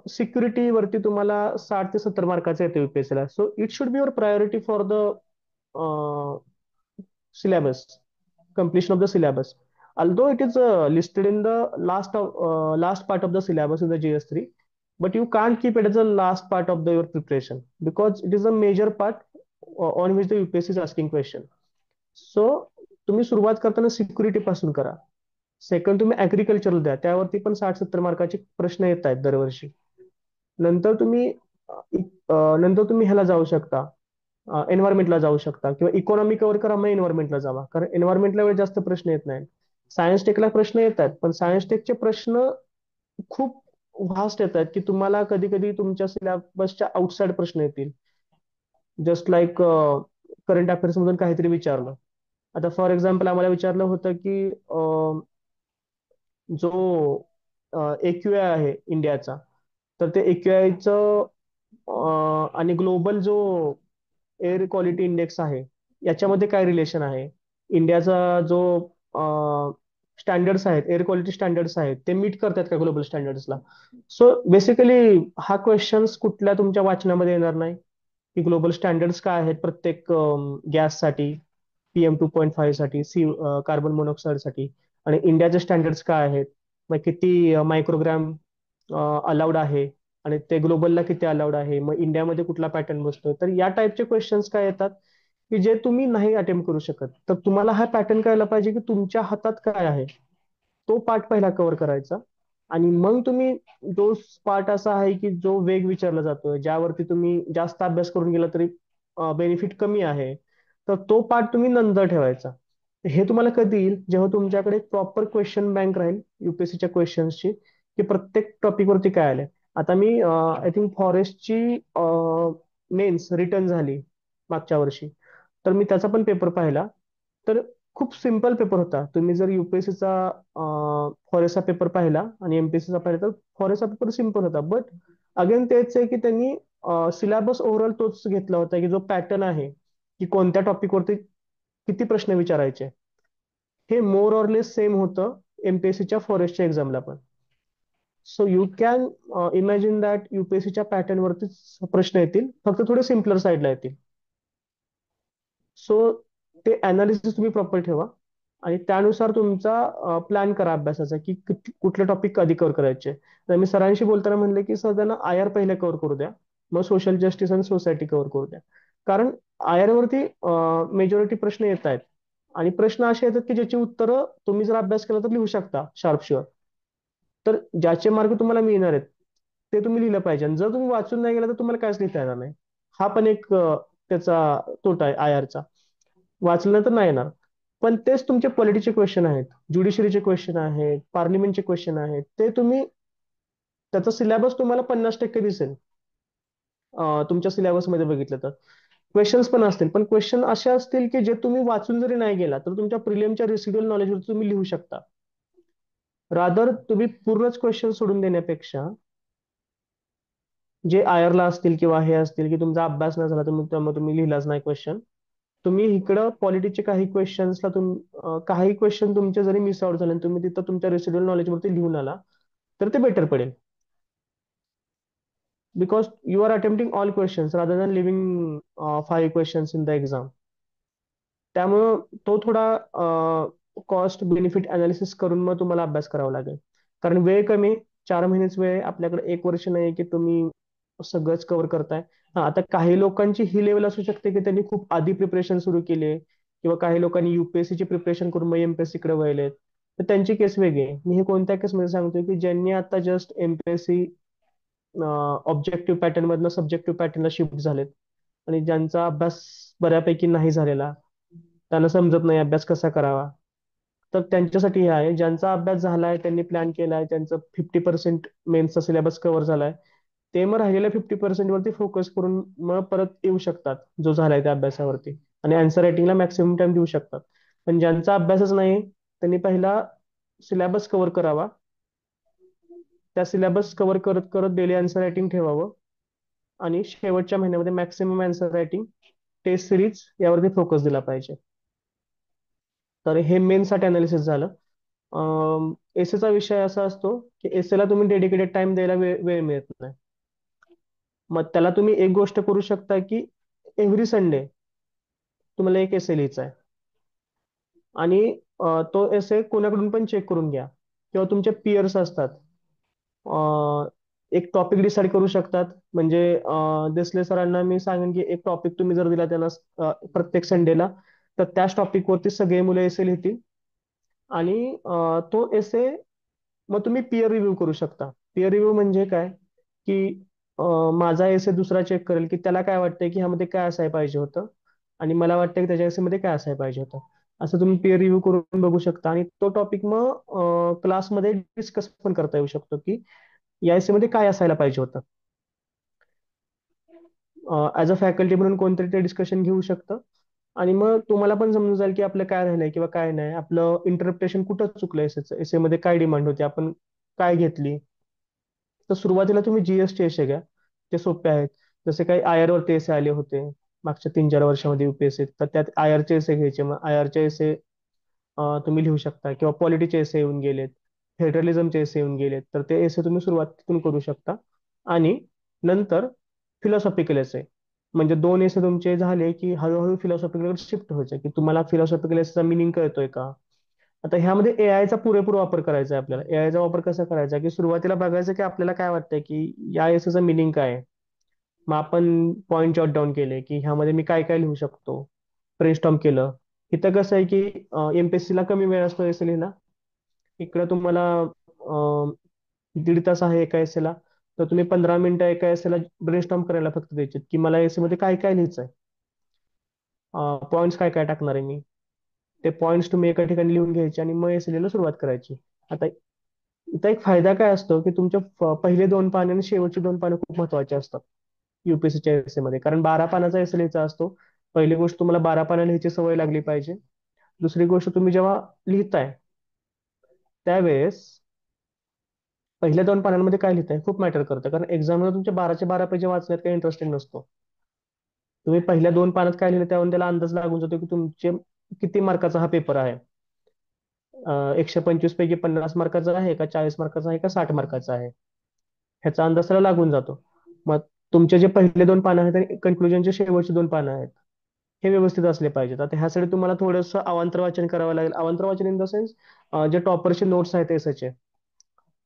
Speaker 3: सिक्युरिटी वरती तुम्हाला 60 ते 70 मार्काचं येतं युपीएससीला. So it should be your priority for the syllabus, completion of the syllabus. Although it is listed in the last part of the syllabus in the GS3, but you can't keep it as the last part of your preparation because it is a major part on which the UPSC is asking question. So तुम्ही सुरुवात करताना सिक्युरिटी पासून करा. सेकंड, तुम्ही ऍग्रिकल्चर द्या, त्यावरती पण 60-70 मार्काचे प्रश्न येत आहेत दरवर्षी. नंतर तुम्ही नंतर तुम्ही ह्याला जाऊ शकता, एन्व्हायरमेंटला जाऊ शकता, किंवा इकॉनॉमी कव्हर करा मग एन्व्हायरमेंटला जावा, कारण एन्व्हायरमेंटला वेळ जास्त प्रश्न येत नाही. सायन्स टेकला प्रश्न येतात, पण सायन्स टेकचे प्रश्न खूप व्हास्ट येतात, की तुम्हाला कधी कधी तुमच्या सिलेबसच्या आउटसाइड प्रश्न येतील. जस्ट लाईक करंट अफेअर्स मधून काहीतरी विचारलं. आता फॉर एक्झाम्पल आम्हाला विचारलं होतं की जो AQI आहे इंडियाचा, तर ते AQIचं आणि ग्लोबल जो एअर क्वालिटी इंडेक्स आहे याच्यामध्ये काय रिलेशन आहे. इंडियाचा जो स्टँडर्ड्स आहेत, एअर क्वालिटी स्टँडर्ड्स आहेत, ते मीट करतात का ग्लोबल स्टँडर्ड्सला. सो बेसिकली हा क्वेश्चन्स कुठल्या तुमच्या वाचनामध्ये येणार नाही, की ग्लोबल स्टँडर्ड्स काय आहेत प्रत्येक गॅससाठी, PM 2.5 साठी, कार्बन मोनॉक्साईड साठी, आणि इंडियाचे स्टँडर्ड्स काय आहेत, मग किती मायक्रोग्राम अलाउड आहे, आणि ते ग्लोबलला किती अलाउड आहे, मग इंडियामध्ये कुठला पॅटर्न बसतो. तर या टाईपचे क्वेश्चन्स काय येतात, की जे तुम्ही नाही अटेम्प्ट करू शकत. तर तुम्हाला हा पॅटर्न कळायला पाहिजे की तुमच्या हातात काय आहे, तो पार्ट पहिला कव्हर करायचा. आणि मग तुम्ही जो पार्ट असा आहे की जो वेग विचारला जातोय, ज्यावरती तुम्ही जास्त अभ्यास करून गेला तरी बेनिफिट कमी आहे, तर तो पार्ट तुम्ही नंतर ठेवायचा. हे तुम्हाला कधी येईल, जेव्हा तुमच्याकडे प्रॉपर क्वेश्चन बँक राहील UPSCच्या क्वेश्चन्सची, की प्रत्येक टॉपिक वरती काय आलंय. आता मी आय थिंक फॉरेस्टची मेन्स रिटर्न झाली मागच्या वर्षी, तर मी त्याचा पण पेपर पाहिला. तर खूप सिम्पल पेपर होता. तुम्ही जर UPSCचा फॉरेस्टचा पेपर पाहिला आणि MPSCचा पाहिला, तर फॉरेस्टचा पेपर सिम्पल होता. बट अगेन तेच आहे की त्यांनी सिलेबस ओव्हरऑल तोच घेतला होता, की जो पॅटर्न आहे की कोणत्या टॉपिक वरती किती प्रश्न विचारायचे, हे मोर ऑर लेस सेम होतं MPSCच्या फॉरेस्टच्या एक्झामला पण. So you can imagine that UPSCच्या पॅटर्न वरतीच प्रश्न येतील, फक्त थोडे सिम्पलर साईडला येतील. सो ते अनालिसिस तुम्ही प्रॉपर ठेवा आणि त्यानुसार तुमचा प्लॅन करा अभ्यासाचा, की कुठले टॉपिक कधी कव्हर करायचे. तर मी सरांशी बोलताना म्हणले की सर त्यांना IR पहिले कव्हर करू द्या, मग सोशल जस्टिस आणि सोसायटी कव्हर करू द्या. कारण IR वरती मेजॉरिटी प्रश्न येत आहेत, आणि प्रश्न असे येतात की ज्याची उत्तरं तुम्ही जर अभ्यास केला तर लिहू शकता शार्प शुअर. तर ज्याचे मार्क तुम्हाला मिळणार आहेत ते तुम्ही लिहिलं पाहिजे, आणि जर तुम्ही वाचून नाही गेला तर तुम्हाला काहीच लिहिता येणार नाही. हा पण एक त्याचा तोटा आहे IRचा. वाचलं तर नाही येणार. पण तेच तुमचे पॉलिटीचे क्वेश्चन आहेत, ज्युडिशरीचे क्वेश्चन आहेत, पार्लिमेंटचे क्वेश्चन आहेत, ते तुम्ही त्याचा सिलेबस तुम्हाला 50% दिसेल तुमच्या सिलेबसमध्ये बघितलं तर. क्वेश्चन्स पण असतील, पण क्वेश्चन असे असतील की जे तुम्ही वाचून जरी नाही गेला तर तुमच्या प्रिलियमच्या रेसिड्युअल नॉलेजवर तुम्ही लिहू शकता. रादर तुम्ही पूर्णच क्वेश्चन सोडून देण्यापेक्षा, जे आयरला असतील किंवा हे असतील की तुमचा अभ्यास नाही झाला त्यामुळे तुम्ही लिहिलाच नाही क्वेश्चन, तुम्ही इकडं पॉलिटिक्सचे काही क्वेश्चन्सला काही क्वेश्चन तुमचे जरी मिस आउट झाले आणि तुम्ही तिथं तुमच्या रेसिड्युअल नॉलेजवरती लिहून आला, तर ते बेटर पडेल. Because you are attempting all questions rather than leaving 5 questions in the exam. त्यामुळं तो थोडा कॉस्ट बेनिफिट अनालिसिस करून मग तुम्हाला अभ्यास करावा लागेल. कारण वेळ कमी, 4 महिनेच वेळ आहे आपल्याकडे, 1 वर्ष नाही की तुम्ही सगळंच कव्हर करताय. हा, आता काही लोकांची ही लेवल असू शकते की त्यांनी खूप आधी प्रिपरेशन सुरू केली, किंवा काही लोकांनी UPSCची प्रिपरेशन करून मग MPSC कडे वळलेत, तर त्यांची केस वेगळी आहे. मी हे कोणत्या केसमध्ये सांगतोय की ज्यांनी आता जस्ट MPSC ऑब्जेक्टिव्ह पॅटर्न मधनं सब्जेक्टिव्ह पॅटर्नला शिफ्ट झालेत, आणि ज्यांचा अभ्यास बऱ्यापैकी नाही झालेला, त्यांना समजत नाही अभ्यास कसा करावा, तर त्यांच्यासाठी हे आहे. ज्यांचा अभ्यास झालाय, त्यांनी प्लॅन केलाय, त्यांचं 50% मेन्सचा सिलेबस कव्हर झालाय, ते मग राहिलेल्या 50% वरती फोकस करून मग परत येऊ शकतात जो झालाय त्या अभ्यासावरती, आणि आन्सर रायटिंगला मॅक्सिमम टाइम देऊ शकतात. पण ज्यांचा अभ्यासच नाही, त्यांनी पहिला सिलेबस कव्हर करावा, त्या सिलेबस कव्हर करत करत डेली आन्सर रायटिंग ठेवावं, आणि शेवटच्या महिन्यामध्ये maximum answer writing, test series यावरती फोकस दिला पाहिजे. तर हे मेन साठी अनालिसिस झालं. एसेचा विषय असा असतो की एसेला तुम्ही डेडिकेटेड टाइम द्यायला वेळ मिळत नाही. मग त्याला तुम्ही एक गोष्ट करू शकता की एव्हरी संडे तुम्हाला एक एसे लिहायचा आहे, आणि तो एसे कोणाकडून पण चेक करून घ्या, किंवा तुमचे पियर्स असतात, एक टॉपिक डिसाईड करू शकतात. म्हणजे देसले सरांना मी सांगेन की एक टॉपिक तुम्ही जर दिला त्यांना प्रत्येक संडेला, तर त्याच टॉपिक वरती सगळे मुलं एसे लिहितील, आणि तो एसे मग तुम्ही पियर रिव्ह्यू करू शकता. पियर रिव्ह्यू म्हणजे काय, की माझा एसे दुसरा चेक करेल की त्याला काय वाटतंय की ह्यामध्ये काय असायला पाहिजे होतं, आणि मला वाटतं की त्याच्या एसे मध्ये काय असायला पाहिजे होतं. असं तुम्ही पेअर रिव्ह्यू करून बघू शकता आणि तो टॉपिक मग क्लासमध्ये डिस्कस पण करता येऊ शकतो की या एसे मध्ये काय असायला पाहिजे होतं. ऍज अ फॅकल्टी म्हणून कोणतरी ते डिस्कशन घेऊ शकतं आणि मग तुम्हाला पण समजून जाईल की आपलं काय राहिलंय किंवा काय नाही, आपलं इंटरप्रिटेशन कुठं चुकलं, एसे मध्ये काय डिमांड होती, आपण काय घेतली. तर सुरुवातीला तुम्ही जीएसचे एसे घ्या, ते सोपे आहेत. जसे काही आयर वरती एसे आले होते मागच्या 3-4 वर्षामध्ये युपीएससी, तर त्यात आयरचे एसे घ्यायचे, मग आयरचे एसे तुम्ही लिहू शकता किंवा पॉलिटीचे एसे येऊन गेलेत, फेडरलिझमचे एसे येऊन गेलेत, तर ते एसे तुम्ही सुरुवातीतून करू शकता. आणि नंतर फिलॉसॉफिकल एसे, म्हणजे 2 एसे तुमचे झाले की हळूहळू फिलॉसॉफिकल शिफ्ट व्हायचं की तुम्हाला फिलॉसॉफिकल एसेचा मिनिंग कळतोय का. आता ह्यामध्ये एआयचा पुरेपूर वापर करायचा आहे आपल्याला. एआयचा वापर कसा करायचा की सुरुवातीला बघायचं की आपल्याला काय वाटतंय की या एसेचा मिनिंग काय आहे. मग आपण पॉईंट जॉट डाऊन केले की ह्यामध्ये मी काय काय लिहू शकतो, ब्रेनस्टॉर्म केलं. इथं कसं आहे की एमपीएससी ला कमी वेळ असतो एस लिहिला. इकडं तुम्हाला 1.5 तास आहे एका एसेला, तर तुम्ही 15 मिनिटं एका एसेला ब्रेनस्टॉर्म करायला फक्त द्यायचे की मला एसे मध्ये काय काय लिहायचंय, पॉईंट्स काय काय टाकणार आहे मी. ते पॉईंट्स तुम्ही एका ठिकाणी लिहून घ्यायचे आणि मग एसे लिहायला सुरुवात करायची. आता इथं एक फायदा काय असतो की तुमच्या पहिले 2 पाने आणि शेवटची 2 पानं खूप महत्वाचे असतात युपीएससीच्या एसे मध्ये, कारण 12 पानाचा एसे लिहायचा असतो. पहिली गोष्ट, तुम्हाला 12 पानं लिहायची सवय लागली पाहिजे. दुसरी गोष्ट, तुम्ही जेव्हा लिहिताय त्यावेळेस पहिल्या 2 पानांमध्ये काय लिहिताय खूप मॅटर करतं, कारण एक्झामला तुमच्या 12चे 12 पेज वाचण्यात काही इंटरेस्टिंग नसतो. तुम्ही पहिल्या 2 पानात काय लिहिलं त्यावरून त्याला अंदाज लागून जातो की तुमचे किती मार्काचा हा पेपर आहे. 125 पैकी 50 मार्काचा आहे का, 40 मार्काचा आहे का, 60 मार्काचा आहे, ह्याचा अंदाज त्याला लागून जातो. मग तुमचे जे पहिले 2 पानं आहेत आणि कन्क्लुजनचे शेवटचे 2 पानं आहेत, हे व्यवस्थित असले पाहिजेत. आता ह्यासाठी तुम्हाला थोडंसं अवांतर वाचन करावं लागेल. अवांतर वाचन इन द सेन्स, जे टॉपरचे नोट्स आहेत एसएचे,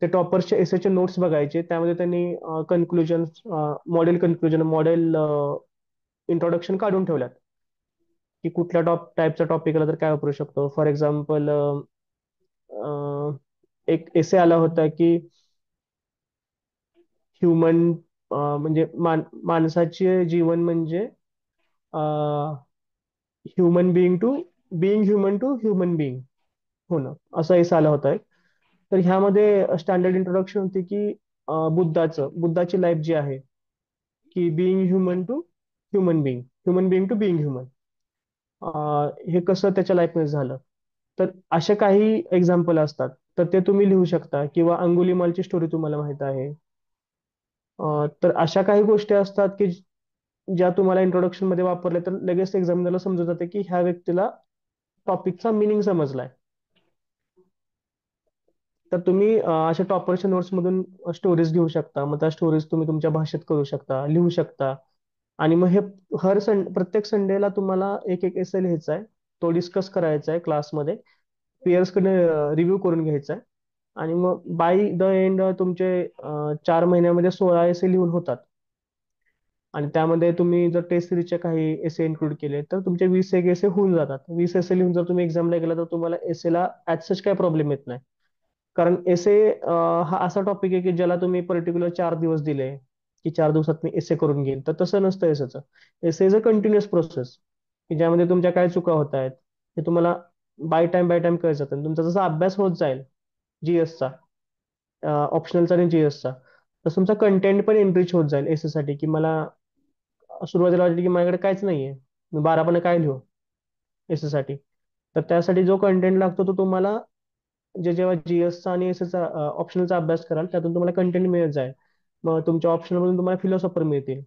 Speaker 3: ते टॉपरचे एसएचे नोट्स बघायचे. त्यामध्ये त्यांनी कन्क्लुजन, मॉडेल इंट्रोडक्शन काढून ठेवल्यात की कुठल्या टाईपचा टॉपिकला तर काय वापरू शकतो. फॉर एक्झाम्पल, एक एसे आला होता की ह्युमन, म्हणजे माणसाचे जीवन म्हणजे human being to human to human being होणं, असा एस आला होता एक. तर ह्यामध्ये स्टँडर्ड इंट्रोडक्शन होती की बुद्धाची लाईफ जी आहे की being human to human being to being human, हे कसं त्याच्या लाईफमध्ये झालं. तर असे काही एक्झाम्पल असतात, तर ते तुम्ही लिहू शकता. किंवा अंगुलीमालची स्टोरी तुम्हाला माहित आहे. तर अशा काही गोष्टी असतात की ज्या तुम्हाला इंट्रोडक्शन मध्ये वापरल्या तर लगेच एक्झामिनरला समजून जाते की ह्या व्यक्तीला टॉपिकचा मिनिंग समजलाय. तर तुम्ही अशा टॉपरच्या नोट्स मधून स्टोरीज घेऊ शकता. मग त्या स्टोरीज तुम्ही तुमच्या भाषेत करू शकता, लिहू शकता. आणि मग हे प्रत्येक संडेला तुम्हाला एक एक एसे लिहायचा आहे, तो डिस्कस करायचा आहे क्लासमध्ये, पेअर्सकडे रिव्ह्यू करून घ्यायचा आहे. आणि मग बाय द एंड तुमचे 4 महिन्यामध्ये 16 एसे लिहून होतात. आणि त्यामध्ये तुम्ही जर टेस्ट सिरीजचे काही एसे इन्क्लूड केले तर तुमचे 20 एक एसे होऊन जातात. 20 एसे लिहून जर तुम्ही एक्झामला गेला तर तुम्हाला एसेला ऍज सच काही प्रॉब्लेम येत नाही. कारण एसे हा असा टॉपिक आहे की ज्याला तुम्ही पर्टिक्युलर 4 दिवस दिले की 4 दिवसात मी एसे करून घेईन, तर तसं नसतं एसेचं. Essay is a continuous process की ज्यामध्ये तुमच्या काय चुका होत आहेत हे तुम्हाला बाय टाइम कळत जातं. आणि तुमचा जसा अभ्यास होत जाईल जीएसचा, ऑप्शनलचा आणि जीएसचा, तसं तुमचा कंटेंट पण एनरिच होत जाईल एसे साठी. की मला सुरुवातीला वाटलं की माझ्याकडे काहीच नाहीये, मी 12 पानं काय लिहू एसे साठी. तर त्यासाठी जो कंटेंट लागतो तो तुम्हाला, जेव्हा जीएसचा आणि एसएचा ऑप्शनलचा अभ्यास कराल त्यातून तुम्हाला कंटेंट मिळत जाईल. मग तुमच्या ऑप्शनल मधून तुम्हाला फिलॉसॉफर मिळतील.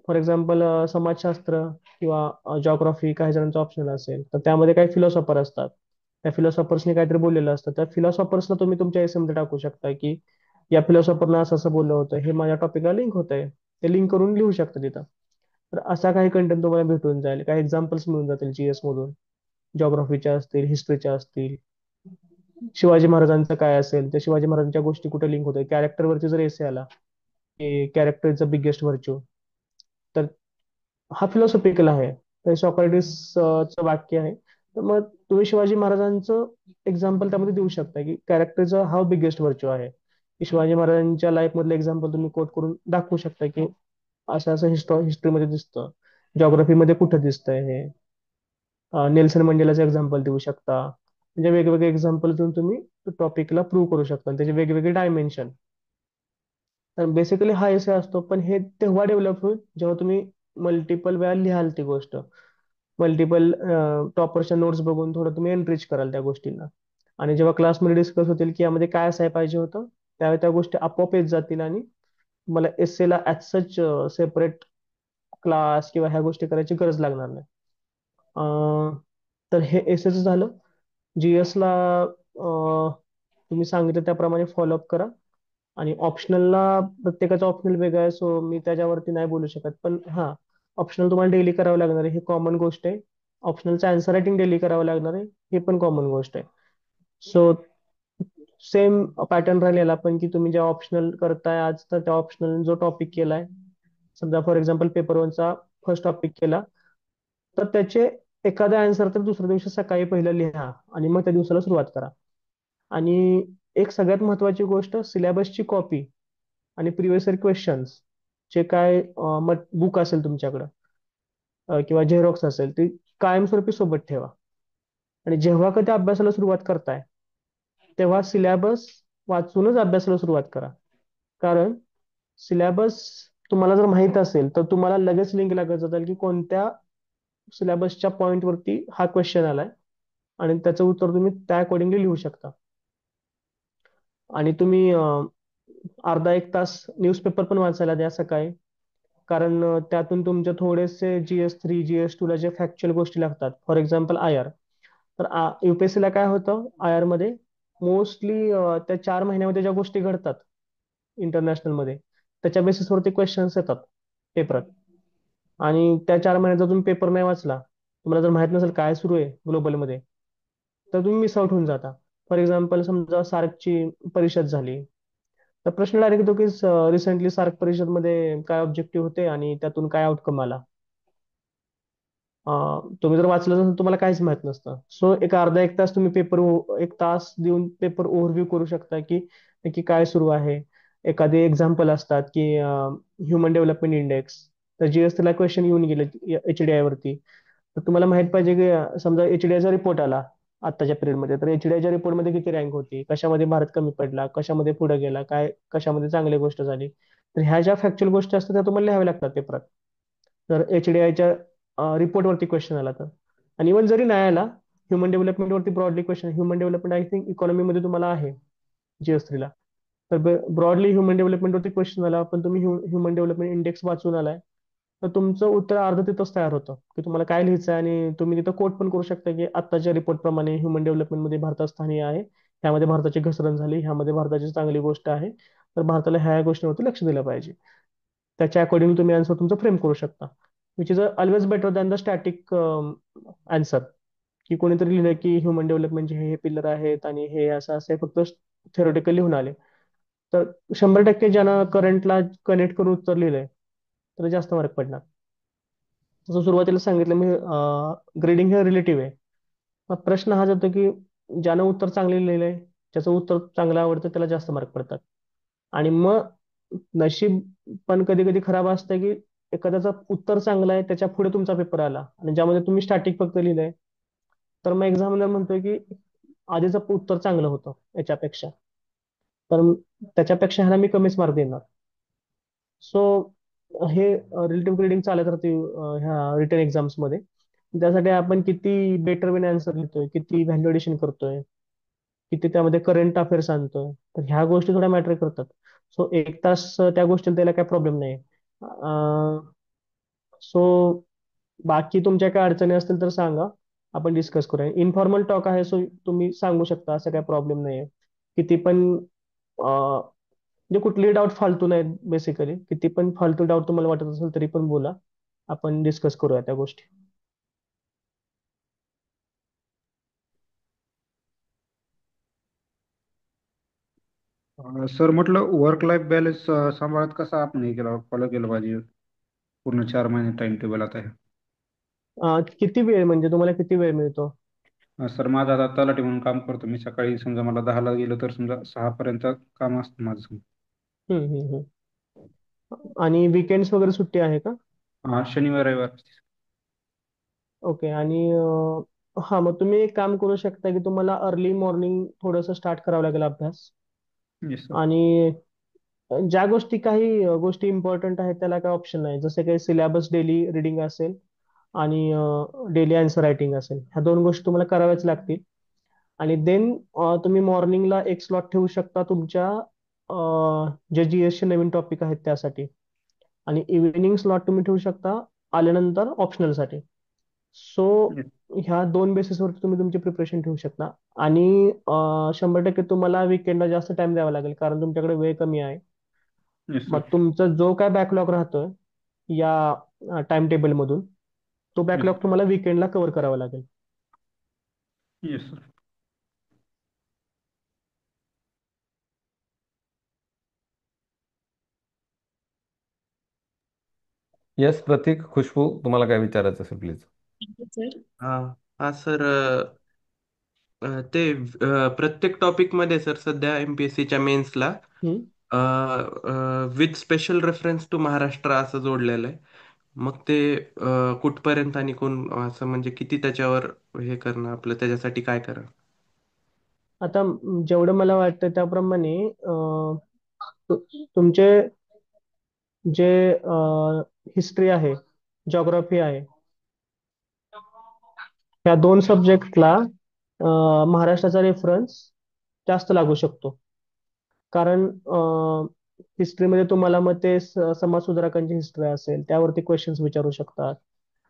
Speaker 3: फॉर एक्झाम्पल, समाजशास्त्र किंवा जॉग्राफी काही जणांचं ऑप्शनल असेल तर त्यामध्ये काही फिलॉसॉफर असतात. त्या फिलॉसॉफर्सनी काहीतरी बोललेलं असतं, त्या फिलॉसॉफर्सला तुम्ही तुमच्या एसे मध्ये टाकू शकता की या फिलॉसॉफरनं असं असं बोललं होतं, हे माझ्या टॉपिकला लिंक होतंय, ते लिंक करून लिहू शकता तिथं. तर असा काही कंटेंट तुम्हाला भेटून जाईल, काही एक्झाम्पल्स मिळून जातील जीएस मधून, जॉग्राफीच्या असतील, हिस्ट्रीच्या असतील. शिवाजी महाराजांचं काय असेल, त्या शिवाजी महाराजांच्या गोष्टी कुठे लिंक होते, कॅरेक्टरवरती जर एसे आला की character is the biggest virtue, तर हा फिलॉसॉफिकल आहे. तर सॉक्रेटिसचं वाक्य आहे. तर मग तुम्ही शिवाजी महाराजांचं एक्झाम्पल त्यामध्ये देऊ शकता की कॅरेक्टरचा हा बिगेस्ट व्हर्च्यू आहे. की शिवाजी महाराजांच्या लाईफ मधलं एक्झाम्पल तुम्ही कोट करून दाखवू शकता की असं असं हिस्ट्रीमध्ये दिसतं, जॉग्राफीमध्ये कुठं दिसतंय हे. नेल्सन मंडेलाचं एक्झाम्पल देऊ शकता. म्हणजे वेगवेगळे एक्झाम्पल देऊन तुम्ही टॉपिकला प्रूव्ह करू शकता आणि त्याचे वेगवेगळे डायमेन्शन. तर बेसिकली हा एसे असतो, पण हे तेव्हा डेव्हलप होईल जेव्हा तुम्ही मल्टिपल वेळा लिहाल ती गोष्ट. मल्टिपल टॉपरच्या नोट्स बघून थोडं तुम्ही एनरिच कराल त्या गोष्टींना. आणि जेव्हा क्लासमध्ये डिस्कस होतील की यामध्ये काय असायला पाहिजे होतं, त्यावेळी त्या गोष्टी आपोआप येत जातील आणि मला एसएला ॲज सच सेपरेट क्लास किंवा ह्या गोष्टी करायची गरज लागणार नाही. तर हे एसएचं झालं. जीएसला तुम्ही सांगितलं त्याप्रमाणे फॉलोअप करा. आणि ऑप्शनलला प्रत्येकाचा ऑप्शनल वेगळा आहे, सो मी त्याच्यावरती नाही बोलू शकत. पण हां, ऑप्शनल तुम्हाला डेली करावं लागणार आहे, हे कॉमन गोष्ट आहे. ऑप्शनलचं आन्सर रायटिंग डेली करावं लागणार आहे, हे पण कॉमन गोष्ट आहे. सो सेम पॅटर्न राहिलेला पण की तुम्ही जेव्हा ऑप्शनल करताय आज, तर त्या ऑप्शनल जो टॉपिक केलाय, समजा फॉर एक्झाम्पल पेपर वनचा फर्स्ट टॉपिक केला, तर त्याचे एखादा आन्सर तर दुसऱ्या दिवशी सकाळी पहिलं लिहा आणि मग त्या दिवसाला सुरुवात करा. आणि एक सगळ्यात महत्वाची गोष्ट, सिलेबसची कॉपी आणि प्रिव्हियस इयर क्वेश्चन्स जे काय बुक असेल तुमच्याकडं किंवा झेरॉक्स असेल, ती कायमस्वरूपी सोबत ठेवा. आणि जेव्हा कधी अभ्यासाला सुरुवात करताय, तेव्हा सिलेबस वाचूनच अभ्यासाला सुरुवात करा. कारण सिलेबस तुम्हाला जर माहित असेल, तर तुम्हाला लगेच लिंक लागत जाईल की कोणत्या सिलेबसच्या पॉईंट वरती हा क्वेश्चन आलाय आणि त्याचं उत्तर तुम्ही त्या अकॉर्डिंगली लिहू शकता. आणि तुम्ही अर्धा एक तास न्यूजपेपर पण वाचायला द्या सकाळी. कारण त्यातून तुमचे थोडेसे GS3 GS2 ला जे फॅक्च्युअल गोष्टी लागतात, फॉर एक्झाम्पल आय आर. तर युपीएससीला काय होतं, आय आर मध्ये मोस्टली त्या 4 महिन्यामध्ये ज्या गोष्टी घडतात इंटरनॅशनल मध्ये, त्याच्या बेसिसवरती क्वेश्चन्स येतात पेपरात. आणि त्या 4 महिन्याचा तुम्ही पेपर नाही वाचला, तुम्हाला जर माहित नसेल काय सुरू आहे ग्लोबलमध्ये, तर तुम्ही मिस आउट होऊन जाता. फॉर एक्झाम्पल समजा सार्कची परिषद झाली, तर प्रश्न डायरेक्ट येतो की रिसेंटली सार्क परिषदमध्ये काय ऑब्जेक्टिव्ह होते आणि त्यातून काय आउटकम आला. तुम्ही जर वाचलं नसेल तुम्हाला काहीच माहित नसतं. सो एक अर्धा एक तास तुम्ही एक तास देऊन पेपर ओव्हरव्ह्यू करू शकता की नक्की काय सुरू आहे. एखादे एक्झाम्पल असतात की ह्युमन डेव्हलपमेंट इंडेक्स, तर जीएसटीला क्वेश्चन येऊन गेले HDI वरती. तर तुम्हाला माहित पाहिजे की समजा HDIचा रिपोर्ट आला आत्ताच्या पिरियडमध्ये, तर HDIच्या रिपोर्टमध्ये किती रँक होती, कशामध्ये भारत कमी पडला, कशामध्ये पुढे गेला, काय कशामध्ये चांगली गोष्ट झाली. तर ह्या ज्या फॅक्च्युअल गोष्टी असतात त्या तुम्हाला लिहाव्या लागतात पेपरात. तर HDIच्या रिपोर्टवरती क्वेश्चन आला तर. आणि इव्हन जरी नाही आला, ह्युमन डेव्हलपमेंट वरती broadly question, human development I think इकॉनॉमीमध्ये तुम्हाला आहे GS3ला. तर ब्रॉडली ह्युमन डेव्हलपमेंट वरती क्वेश्चन आला, पण तुम्ही ह्युमन डेव्हलपमेंट इंडेक्स वाचून आलाय, तर तुमचं उत्तर अर्ध तिथंच तयार होतं की तुम्हाला काय लिहायचं आहे. आणि तुम्ही तिथं कोट पण करू शकता की आत्ताच्या रिपोर्ट प्रमाणे ह्युमन डेव्हलपमेंटमध्ये भारतात स्थानीय आहे, ह्यामध्ये भारताची घसरण झाली, ह्यामध्ये भारताची चांगली गोष्ट आहे, तर भारताला ह्या गोष्टींवरती लक्ष दिलं पाहिजे. त्याच्या अकॉर्डिंग तुम्ही आन्सर तुमचं फ्रेम करू शकता, which is always better than the static answer. की कोणीतरी लिहिलंय की ह्युमन डेव्हलपमेंटचे हे पिलर आहेत आणि हे असं असं फक्त थेरोटिकल लिहून आले. तर 100% ज्यानं करंटला कनेक्ट करून उत्तर लिहिलंय, तर जास्त मार्क पडणार. जसं सुरुवातीला सांगितलं मी, ग्रेडिंग हे रिलेटिव्ह आहे. मग प्रश्न हा जातो की ज्यानं उत्तर चांगले लिहिलंय, ज्याचं उत्तर चांगलं आवडतं त्याला जास्त मार्क पडतात. आणि मग नशीब पण कधी कधी खराब असतं की एखाद्याचं उत्तर चांगलं आहे, त्याच्या पुढे तुमचा पेपर आला आणि ज्यामध्ये तुम्ही स्टॅटिक फक्त लिहिलंय, तर मग एक्झामिनर म्हणतोय की आधीचं उत्तर चांगलं होतं याच्यापेक्षा, तर त्याच्यापेक्षा ह्याला मी कमीच मार्क देणार. सो हे रिलेटिव्ह ग्रेडिंग चालत राहते ह्या रिटर्न एक्झाम्स मध्ये. त्यासाठी आपण किती बेटर वेने आन्सर लिहितोय, किती व्हॅल्युएशन करतोय, किती त्यामध्ये करंट अफेअर्स आणतोय, तर ह्या गोष्टी थोड्या मॅटर करतात. सो एक तास त्या गोष्टीला द्यायला काही प्रॉब्लेम नाही. सो बाकी तुमच्या काय अडचणी असतील तर सांगा, आपण डिस्कस करूया. इन्फॉर्मल टॉक आहे, सो तुम्ही सांगू शकता, असं काही प्रॉब्लेम नाही. किती पण म्हणजे कुठलीही डाऊट फालतू नाही. बेसिकली किती पण फालतू डाऊट तुम्हाला वाटत असेल तरी पण बोला, आपण डिस्कस करूया त्या गोष्टी.
Speaker 4: सर म्हटलं वर्क लाईफ बॅलन्स सांभाळत कसं आपण हे केलं फॉलो केलं पाहिजे पूर्ण 4 महिने टाइम टेबल आता आहे.
Speaker 3: किती वेळ म्हणजे तुम्हाला किती वेळ मिळतो?
Speaker 4: सर माझं आता तलाठी म्हणून काम करतो मी. सकाळी समजा मला 10ला गेलं तर समजा 6 पर्यंत काम असतं माझं.
Speaker 3: हम्म, हम्म. आणि विकेंड्स वगैरे सुट्टी आहे का?
Speaker 4: शनिवार रविवार.
Speaker 3: ओके. आणि हा, मग तुम्ही एक काम करू शकता की तुम्हाला अर्ली मॉर्निंग थोडंसं स्टार्ट करावं लागेल अभ्यास.
Speaker 4: Yes sir.
Speaker 3: आणि ज्या गोष्टी काही गोष्टी इम्पॉर्टंट आहेत त्याला काय ऑप्शन नाही, जसे काही सिलेबस डेली रिडिंग असेल आणि डेली आन्सर रायटिंग असेल, ह्या दोन गोष्टी तुम्हाला कराव्याच लागतील. आणि देन तुम्ही मॉर्निंगला एक स्लॉट ठेवू शकता तुमच्या जे जीएसचे नवीन टॉपिक आहेत त्यासाठी. आणि इव्हिनिंग स्लॉट तुम्ही ठेवू शकता आल्यानंतर ऑप्शनलसाठी. So
Speaker 4: yes.
Speaker 3: ह्या दोन बेसिसवर तुम्ही तुमची प्रिपरेशन ठेवू शकता. आणि 100% तुम्हाला विकेंडला जास्त टाइम द्यावा लागेल कारण तुमच्याकडे वेळ कमी आहे.
Speaker 4: येस
Speaker 3: मग
Speaker 4: सर.
Speaker 3: तुमचा जो काय बॅकलॉग राहतोय या टाइम टेबलमधून, तो
Speaker 4: येस.
Speaker 3: बॅकलॉग तुम्हाला विकेंडला कव्हर करावा लागेल.
Speaker 4: Yes sir.
Speaker 1: येस प्रतीक, खुशबू, तुम्हाला काय विचारायचं असेल प्लीज.
Speaker 5: सर. हा हा सर, ते प्रत्येक टॉपिकमध्ये सर सध्या एमपीएससीच्या मेन्सला
Speaker 3: hmm.
Speaker 5: With special reference to Maharashtra असं जोडलेलं आहे. मग ते कुठपर्यंत आणि कोण असं म्हणजे किती त्याच्यावर हे करणं आपलं त्याच्यासाठी काय करणं.
Speaker 3: आता जेवढं मला वाटतं त्याप्रमाणे तुमचे जे हिस्ट्री आहे, जॉग्राफी आहे, ह्या दोन सब्जेक्टला महाराष्ट्राचा रेफरन्स जास्त लागू शकतो. कारण हिस्ट्रीमध्ये तुम्हाला मग ते समाज सुधारकांची हिस्ट्री असेल त्यावरती क्वेश्चन्स विचारू शकतात.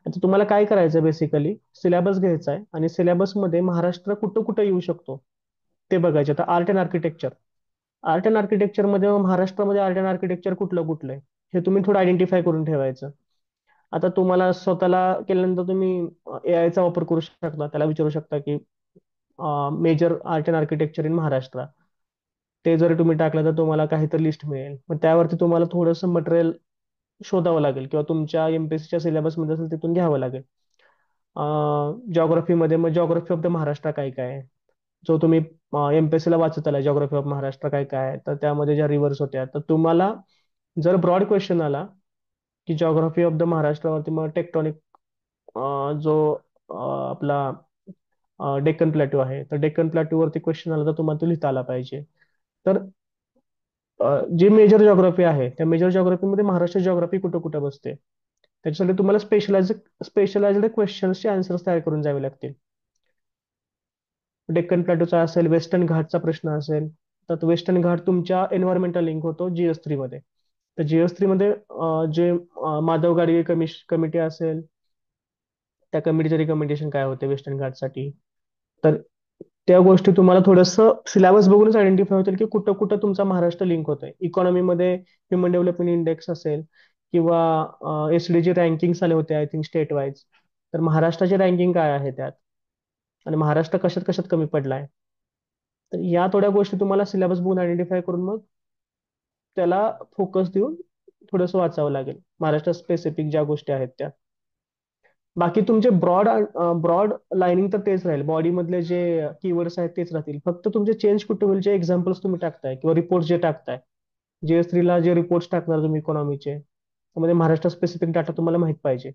Speaker 3: आता तुम्हाला काय करायचं, बेसिकली सिलेबस घ्यायचा आहे आणि सिलेबसमध्ये महाराष्ट्र कुठं कुठं येऊ शकतो ते बघायचे. आता art and architecture, art and आर्किटेक्चरमध्ये महाराष्ट्रामध्ये आर्ट अँड आर्किटेक्चर कुठलं कुठलं आहे हे तुम्ही थोडं आयडेंटिफाय करून ठेवायचं. आता तुम्हाला स्वतःला केल्यानंतर तुम्ही एआयचा वापर करू शकता, त्याला विचारू शकता की major art and architecture in Maharashtra, ते जर तुम्ही टाकलं तर तुम्हाला काहीतरी लिस्ट मिळेल. मग त्यावरती तुम्हाला थोडंसं मटेरियल शोधावं लागेल किंवा तुमच्या एमपीएससीच्या सिलेबसमध्ये असेल तिथून घ्यावं लागेल. जॉग्राफीमध्ये मग जॉग्राफी ऑफ द महाराष्ट्र काय काय आहे, जो तुम्ही एमपीएससीला वाचत आला, जॉग्राफी ऑफ महाराष्ट्र काय काय आहे, तर त्यामध्ये ज्या रिव्हर्स होत्या, तर तुम्हाला जर ब्रॉड क्वेश्चन आला की जॉग्राफी ऑफ द महाराष्ट्रावरती, मग टेक्टॉनिक जो आपला डेक्कन प्लॅटो आहे, तर डेक्कन प्लॅटोवरती क्वेश्चन आला तर तुम्हाला तो लिहिता आला पाहिजे. तर जी मेजर जॉग्राफी आहे त्या मेजर जॉग्राफीमध्ये महाराष्ट्र जॉग्राफी कुठं कुठं बसते, त्याच्यासाठी तुम्हाला स्पेशलाइज्ड क्वेश्चन्सचे आन्सर्स तयार करून जावे लागतील. डेक्कन प्लॅटोचा असेल, वेस्टर्न घाटचा प्रश्न असेल, तर वेस्टर्न घाट तुमच्या एन्व्हायरमेंटल लिंक होतो जीएस3 मध्ये. तर जीएस3 मध्ये जे माधव गाडगे कमिटी असेल, त्या कमिटीचे रिकमेंडेशन काय होते वेस्टर्न घाटसाठी, तर त्या गोष्टी तुम्हाला थोडंसं सिलेबस बघूनच आयडेंटिफाय होतील की कुठं कुठं तुमचा महाराष्ट्र लिंक होतोय. इकॉनॉमीमध्ये ह्युमन डेव्हलपमेंट इंडेक्स असेल किंवा एसडीजी रँकिंग आले होते आय थिंक स्टेट वाईज, तर महाराष्ट्राची रँकिंग काय आहे त्यात आणि महाराष्ट्र कशात कशात कमी पडलाय, तर या थोड्या गोष्टी तुम्हाला सिलेबस बघून आयडेंटिफाय करून मग त्याला फोकस देऊन थोडंसं वाचावं लागेल, महाराष्ट्र स्पेसिफिक ज्या गोष्टी आहेत त्या. बाकी तुमचे ब्रॉड ब्रॉड लाईनिंग तर तेच राहील, बॉडीमधले जे कीवर्ड्स आहेत तेच राहतील. फक्त तुमचे चेंज कुठे होईल, जे एक्झाम्पल्स तुम्ही टाकताय किंवा रिपोर्ट जे टाकताय, जीएस3 ला जे रिपोर्ट्स टाकणार तुम्ही इकॉनॉमीचे, त्यामध्ये महाराष्ट्र स्पेसिफिक डाटा तुम्हाला माहित पाहिजे.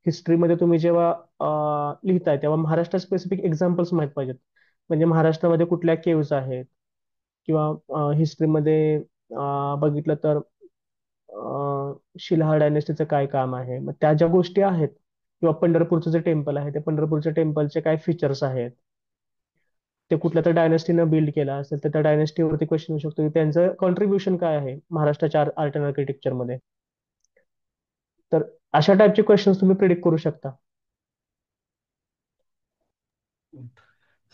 Speaker 3: हिस्ट्रीमध्ये तुम्ही जेव्हा लिहिताय तेव्हा महाराष्ट्र स्पेसिफिक एक्झाम्पल्स माहित पाहिजेत. म्हणजे महाराष्ट्रामध्ये कुठल्या केव्ज आहेत किंवा हिस्ट्रीमध्ये बघितलं तर शिल्हार डायनेस्टीचं काय काम आहे, मग त्या ज्या गोष्टी आहेत किंवा पंढरपूरचं जे टेम्पल आहे, ते पंढरपूरच्या टेम्पलचे काय फीचर्स आहेत, ते कुठल्या तर डायनेस्टीनं बिल्ड केलं असेल तर त्या डायनेस्टीवरती क्वेश्चन येऊ शकतो की त्यांचं कॉन्ट्रीब्युशन काय आहे महाराष्ट्राच्या आर्ट अँड आर्किटेक्चरमध्ये. तर अशा टाईपचे क्वेश्चन्स तुम्ही प्रिडिक्ट करू शकता.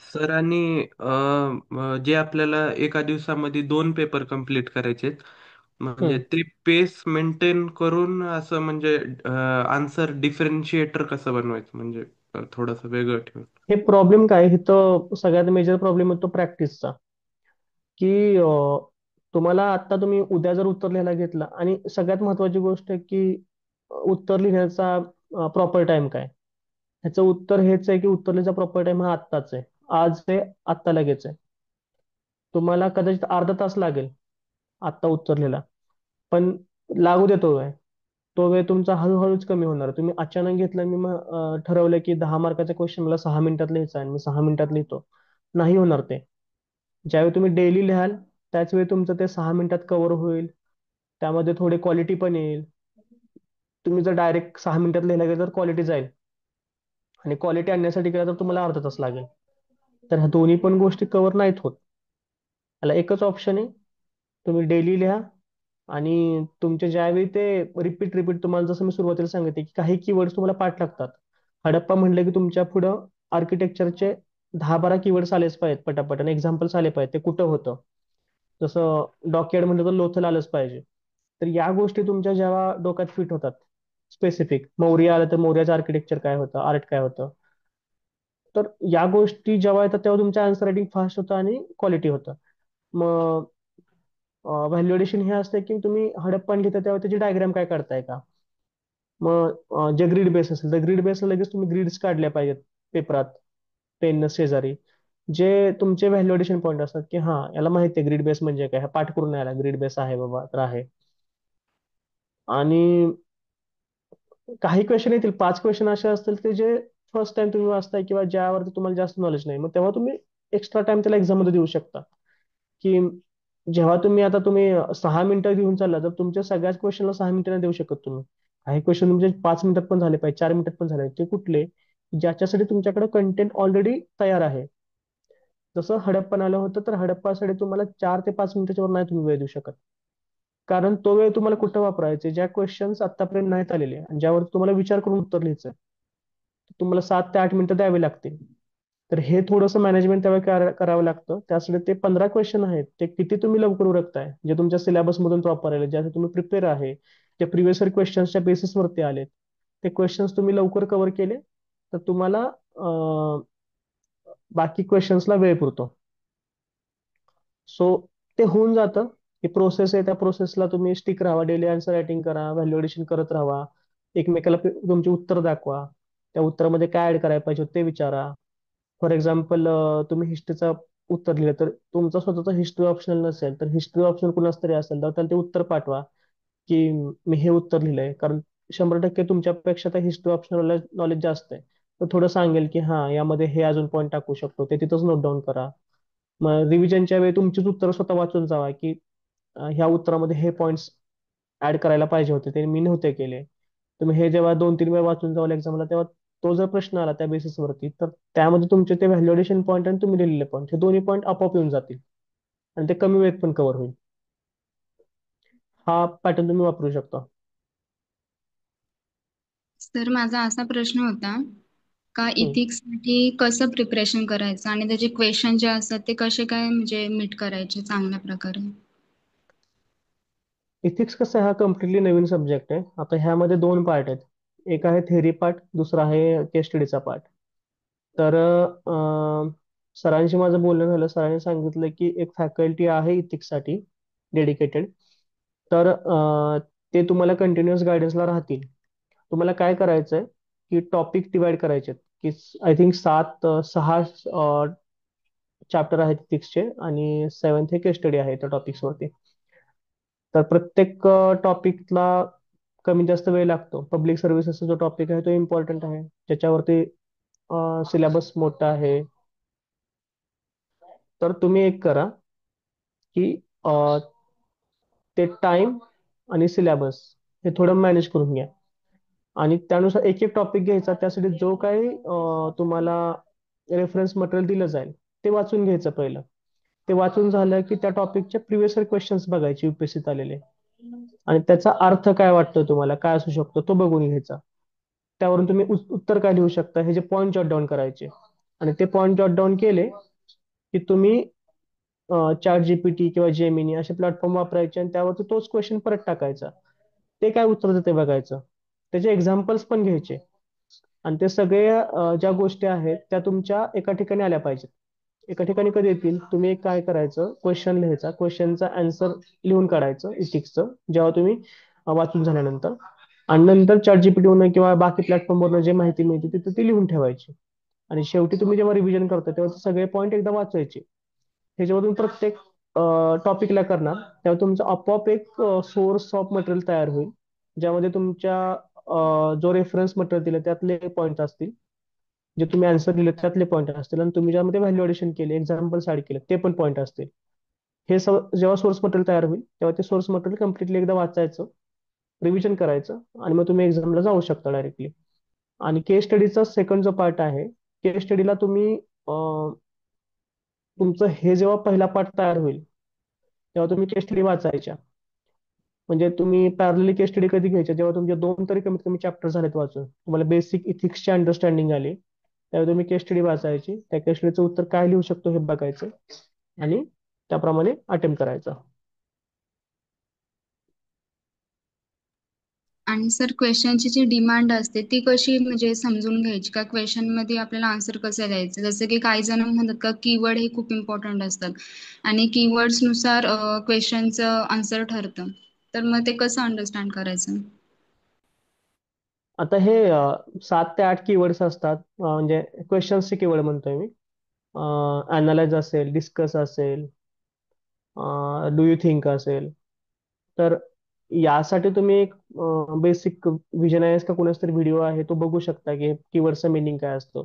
Speaker 5: सर आणि जे आपल्याला एका दिवसामध्ये 2 पेपर कंप्लीट करायचे आहेत, म्हणजे
Speaker 3: हम्म.
Speaker 5: ते पेस मेंटेन करून असं म्हणजे आन्सर डिफरेंशिएटर कसं बनवायचं म्हणजे थोडंसं वेगळं ठेवून.
Speaker 3: हे प्रॉब्लेम काय, हे तर सगळ्यात मेजर प्रॉब्लेम येतो प्रॅक्टिसचा. की तुम्हाला आता तुम्ही उद्या जर उत्तर लिहायला घेतला, आणि सगळ्यात महत्वाची गोष्ट आहे की उत्तर लिहिण्याचा प्रॉपर टाइम काय, ह्याचं उत्तर हेच आहे की उत्तर लिहायचा प्रॉपर टाइम हा आत्ताच आहे, आज आहे, आत्ता लगेच आहे. तुम्हाला कदाचित अर्धा तास लागेल आत्ता उत्तर लिहायला, पण लागू देतो आहे तो वेळ तुमचा हळूहळूच कमी होणार. तुम्ही अचानक घेतलं आणि मग ठरवलं की 10 मार्काचा क्वेश्चन मला 6 मिनिटात लिहायचा आहे आणि मी 6 मिनिटात लिहितो. नाही होणार ते. ज्यावेळी तुम्ही डेली लिहाल त्याच वेळी तुमचं ते 6 मिनिटात कव्हर होईल. त्यामध्ये थोडी क्वालिटी पण येईल. तुम्ही जर डायरेक्ट 6 मिनिटात लिहायला गेलं तर क्वालिटी जाईल आणि क्वालिटी आणण्यासाठी गेला तर तुम्हाला अर्धा तास लागेल. तर ह्या दोन्ही पण गोष्टी कव्हर नाहीत होत. याला एकच ऑप्शन आहे, तुम्ही डेली लिहा आणि तुमचे ज्यावेळी ते रिपीट रिपीट तुम्हाला जसं मी सुरुवातीला सांगितले की काही कीवर्ड्स तुम्हाला पाठ लागतात. हडप्पा म्हटलं की तुमच्या पुढं आर्किटेक्चरचे 10-12 कीवर्ड्स आलेच पाहिजेत पटापट आणि एक्झाम्पल्स आले पाहिजेत ते कुठं होतं. जसं डॉकयार्ड म्हटलं तर लोथल आलंच पाहिजे. तर या गोष्टी तुमच्या जेव्हा डोक्यात फिट होतात स्पेसिफिक मौर्य आलं तर मौर्याचं आर्किटेक्चर काय होतं, आर्ट काय होतं, तर या गोष्टी जेव्हा येतात तेव्हा तुमचं आन्सर रायटिंग फास्ट होतं आणि क्वालिटी होतं. मग व्हॅल्युएशन हे असतं की तुम्ही हडप्पा घेता तेव्हा त्याची डायग्राम काय काढताय का. मग जे ग्रीड बेस असेल तर ग्रीड बेसला लगेच तुम्ही ग्रीड्स काढल्या पाहिजेत पेपरात पेन शेजारी. जे तुमचे व्हॅल्युएशन पॉईंट असतात की हा याला माहिती आहे ग्रीड बेस म्हणजे काय, हा पाठ करून यायला ग्रीड बेस आहे बाबा तर आहे. आणि काही क्वेश्चन येतील, 5 क्वेश्चन असे असतील की जे फर्स्ट टाइम तुम्ही वाचताय किंवा ज्यावरती तुम्हाला जास्त नॉलेज नाही, मग तेव्हा तुम्ही एक्स्ट्रा टाइम त्याला एक्झाम मध्ये देऊ शकता. की जेव्हा तुम्ही 6 मिनिटं घेऊन चालला तर तुमच्या सगळ्याच क्वेश्चनला 6 मिनिटं नाही देऊ शकत तुम्ही. काही क्वेश्चन म्हणजे 5 मिनिटात पण झाले पाहिजे, 4 मिनिटात पण झाले पाहिजे. ते कुठले ज्याच्यासाठी तुमच्याकडे कंटेंट ऑलरेडी तयार आहे. जसं हडप्पन आलं होतं तर हडप्पासाठी तुम्हाला 4 ते 5 मिनिटाच्या वर नाही तुम्ही वेळ देऊ शकत. कारण तो वेळ तुम्हाला कुठं वापरायचा ज्या क्वेश्चन्स आतापर्यंत नाहीत आलेले आणि ज्यावर तुम्हाला विचार करून उत्तर लिहायचं तुम्हाला 7 ते 8 मिनिटं द्यावी लागतील. तर हे थोडंसं मॅनेजमेंट त्यावेळी करावं लागतं. त्यासाठी ते 15 क्वेश्चन आहेत ते किती तुम्ही लवकर उरकताय जे तुमच्या सिलेबस मधून प्रॉपर आले ज्यासाठी तुम्ही प्रिपेअर आहे, जे प्रिव्हियस क्वेश्चन्सच्या बेसिसवरती आले ते क्वेश्चन्स तुम्ही लवकर कव्हर केले तर तुम्हाला बाकी क्वेश्चन्सला वेळ पुरतो. सो ते होऊन जातं. ही प्रोसेस आहे त्या प्रोसेसला तुम्ही स्टिक राहा, डेली आन्सर रायटिंग करा, व्हॅल्युएशन करत राहा, एकमेकाला तुमचे उत्तर दाखवा, त्या उत्तरामध्ये काय ऍड करायला पाहिजे होतं ते विचारा. फॉर एक्झाम्पल तुम्ही हिस्ट्रीचा उत्तर लिहिलं तर तुमचा स्वतःचा हिस्ट्री ऑप्शनल नसेल तर हिस्ट्री ऑप्शनल कुणाच तरी असेल तर त्याला ते उत्तर पाठवा की मी हे उत्तर लिहिलंय. कारण 100% तुमच्यापेक्षा त्या हिस्ट्री ऑप्शनल नॉलेज जास्त आहे. तर थोडं सांगेल की हा यामध्ये हे अजून पॉईंट टाकू शकतो ते तिथंच नोट डाऊन करा. मग रिव्हिजनच्या वेळी तुमचीच उत्तर स्वतः वाचून जावा की ह्या उत्तरामध्ये हे पॉईंट्स ऍड करायला पाहिजे होते ते मी नव्हते केले. तुम्ही हे जेव्हा 2-3 वेळा वाचून जावाल एक्झामला तेव्हा तो जर प्रश्न आला त्या बेसिसवरती तर त्यामध्ये तुमचे ते व्हॅल्युएशन पॉईंट आणि तुम्ही लिहिलेले पॉईंट हे दोन्ही पॉईंट आपोआप येऊन जातील आणि ते कमी वेळेत पण कव्हर होईल. हा पॅटर्न तुम्ही वापरू शकता.
Speaker 6: सर माझा असा प्रश्न होता का
Speaker 3: हम्म.
Speaker 6: इथिक्ससाठी कसं प्रिपरेशन करायचं आणि त्याचे क्वेश्चन जे असतात ते कसे काय म्हणजे मीट करायचे चांगल्या प्रकारे.
Speaker 3: इथिक्स कसं आहे, हा कम्प्लिटली नवीन सब्जेक्ट आहे. आता ह्यामध्ये 2 पार्ट आहेत. एक आहे थेअरी पार्ट, दुसरा आहे केस स्टडीचा पार्ट. तर सरांशी माझं बोलणं झालं, सरांनी सांगितलं की एक फॅकल्टी आहे इथिक्ससाठी डेडिकेटेड. तर ते तुम्हाला कंटिन्युअस गायडन्सला राहतील. तुम्हाला काय करायचंय की टॉपिक डिवाइड करायचे की आय थिंक 6 चॅप्टर आहेत इथिक्सचे आणि 7th हे केस स्टडी आहे त्या टॉपिक्सवरती. तर प्रत्येक टॉपिकला कमी जास्त वेळ लागतो. पब्लिक सर्व्हिसेसचा जो टॉपिक आहे तो इम्पॉर्टंट आहे ज्याच्यावरती सिलेबस मोठा आहे. तर तुम्ही एक करा की ते टाइम आणि सिलेबस हे थोडं मॅनेज करून घ्या आणि त्यानुसार एक एक टॉपिक घ्यायचा. त्यासाठी जो काही तुम्हाला रेफरन्स मटेरियल दिलं जाईल ते वाचून घ्यायचं पहिलं. ते वाचून झालं की त्या टॉपिकचे प्रिव्हियस क्वेश्चन्स बघायचे युपीएससीत आलेले आणि त्याचा अर्थ काय वाटतो तुम्हाला काय असू शकतो तो बघून घ्यायचा. त्यावरून तुम्ही उत्तर काय लिहू शकता हे जे पॉईंट जॉट डाऊन करायचे आणि ते पॉईंट जॉट डाऊन केले की तुम्ही चॅट जीपीटी किंवा जेमिनी असे प्लॅटफॉर्म वापरायचे आणि त्यावरती तोच क्वेश्चन परत टाकायचा. ते काय उत्तर देते बघायचं. त्याचे एक्झाम्पल्स पण घ्यायचे आणि ते सगळे ज्या गोष्टी आहेत त्या तुमच्या एका ठिकाणी आल्या पाहिजेत. एका ठिकाणी कधी येतील, तुम्ही एक काय करायचं क्वेश्चन लिहायचा, क्वेश्चनचा आन्सर लिहून काढायचं इथिक्सचं जेव्हा तुम्ही वाचून झाल्यानंतर आणि नंतर चॅट जीपीटीवरून किंवा बाकी प्लॅटफॉर्मवरून जे माहिती मिळते तिथे ती लिहून ठेवायची आणि शेवटी तुम्ही जेव्हा रिव्हिजन करता तेव्हा ते सगळे पॉईंट एकदा वाचायचे. ह्याच्यामधून प्रत्येक टॉपिकला करणार तेव्हा तुमचा आपोआप एक सोर्स ऑफ मटेरियल तयार होईल ज्यामध्ये तुमच्या जो रेफरन्स मटेरियल दिलं त्यातले पॉईंट असतील, जे तुम्ही आन्सर दिले त्यातले पॉईंट असतील, आणि तुम्ही ज्यामध्ये व्हॅल्यू ॲडिशन केले, एक्झाम्पल्स ऍड केले, ते पण पॉईंट असतील. हे जेव्हा सोर्स मटेरियल तयार होईल तेव्हा ते सोर्स मटेरियल कम्प्लिटली एकदा वाचायचं, रिव्हिजन करायचं, आणि मग तुम्ही एक्झामला जाऊ शकता डायरेक्टली. आणि केस स्टडीचा सेकंड जो पार्ट आहे, केस स्टडीला तुम्ही तुमचं हे जेव्हा पहिला पार्ट तयार होईल तेव्हा तुम्ही केस स्टडी वाचायच्या. म्हणजे तुम्ही पॅरलली केस स्टडी कधी घ्यायच्या, जेव्हा तुमचे दोन तरी कमीत कमी चॅप्टर झालेत वाचून, तुम्हाला बेसिक इथिक्सची अंडरस्टँडिंग आली, त्यावेळी तुम्ही केस स्टडी वाचायची, त्या केस स्टडीचं उत्तर काय लिहू शकतो हे बघायचं, आणि त्याप्रमाणे अटेम्प्ट करायचा.
Speaker 6: आणि सर क्वेश्चनची जी डिमांड असते ती कशी म्हणजे समजून घ्यायची का क्वेश्चन मध्ये आपल्याला आन्सर कसं द्यायचं? जसं की काही जण म्हणतात का कीवर्ड हे खूप इम्पॉर्टंट असतात आणि कीवर्ड्स नुसार क्वेश्चनचं आन्सर ठरतं. तर मग ते कसं अंडरस्टँड करायचं?
Speaker 3: आता हे 7 ते 8 कीवर्ड्स असतात, म्हणजे क्वेश्चन्सचे कीवर्ड म्हणतोय मी. अनालाइज असेल, डिस्कस असेल, डू यू थिंक असेल. तर यासाठी तुम्ही एक बेसिक व्हिजन का कोणाचा तरी व्हिडिओ आहे तो बघू शकता, की कीवर्डचा मिनिंग काय असतो.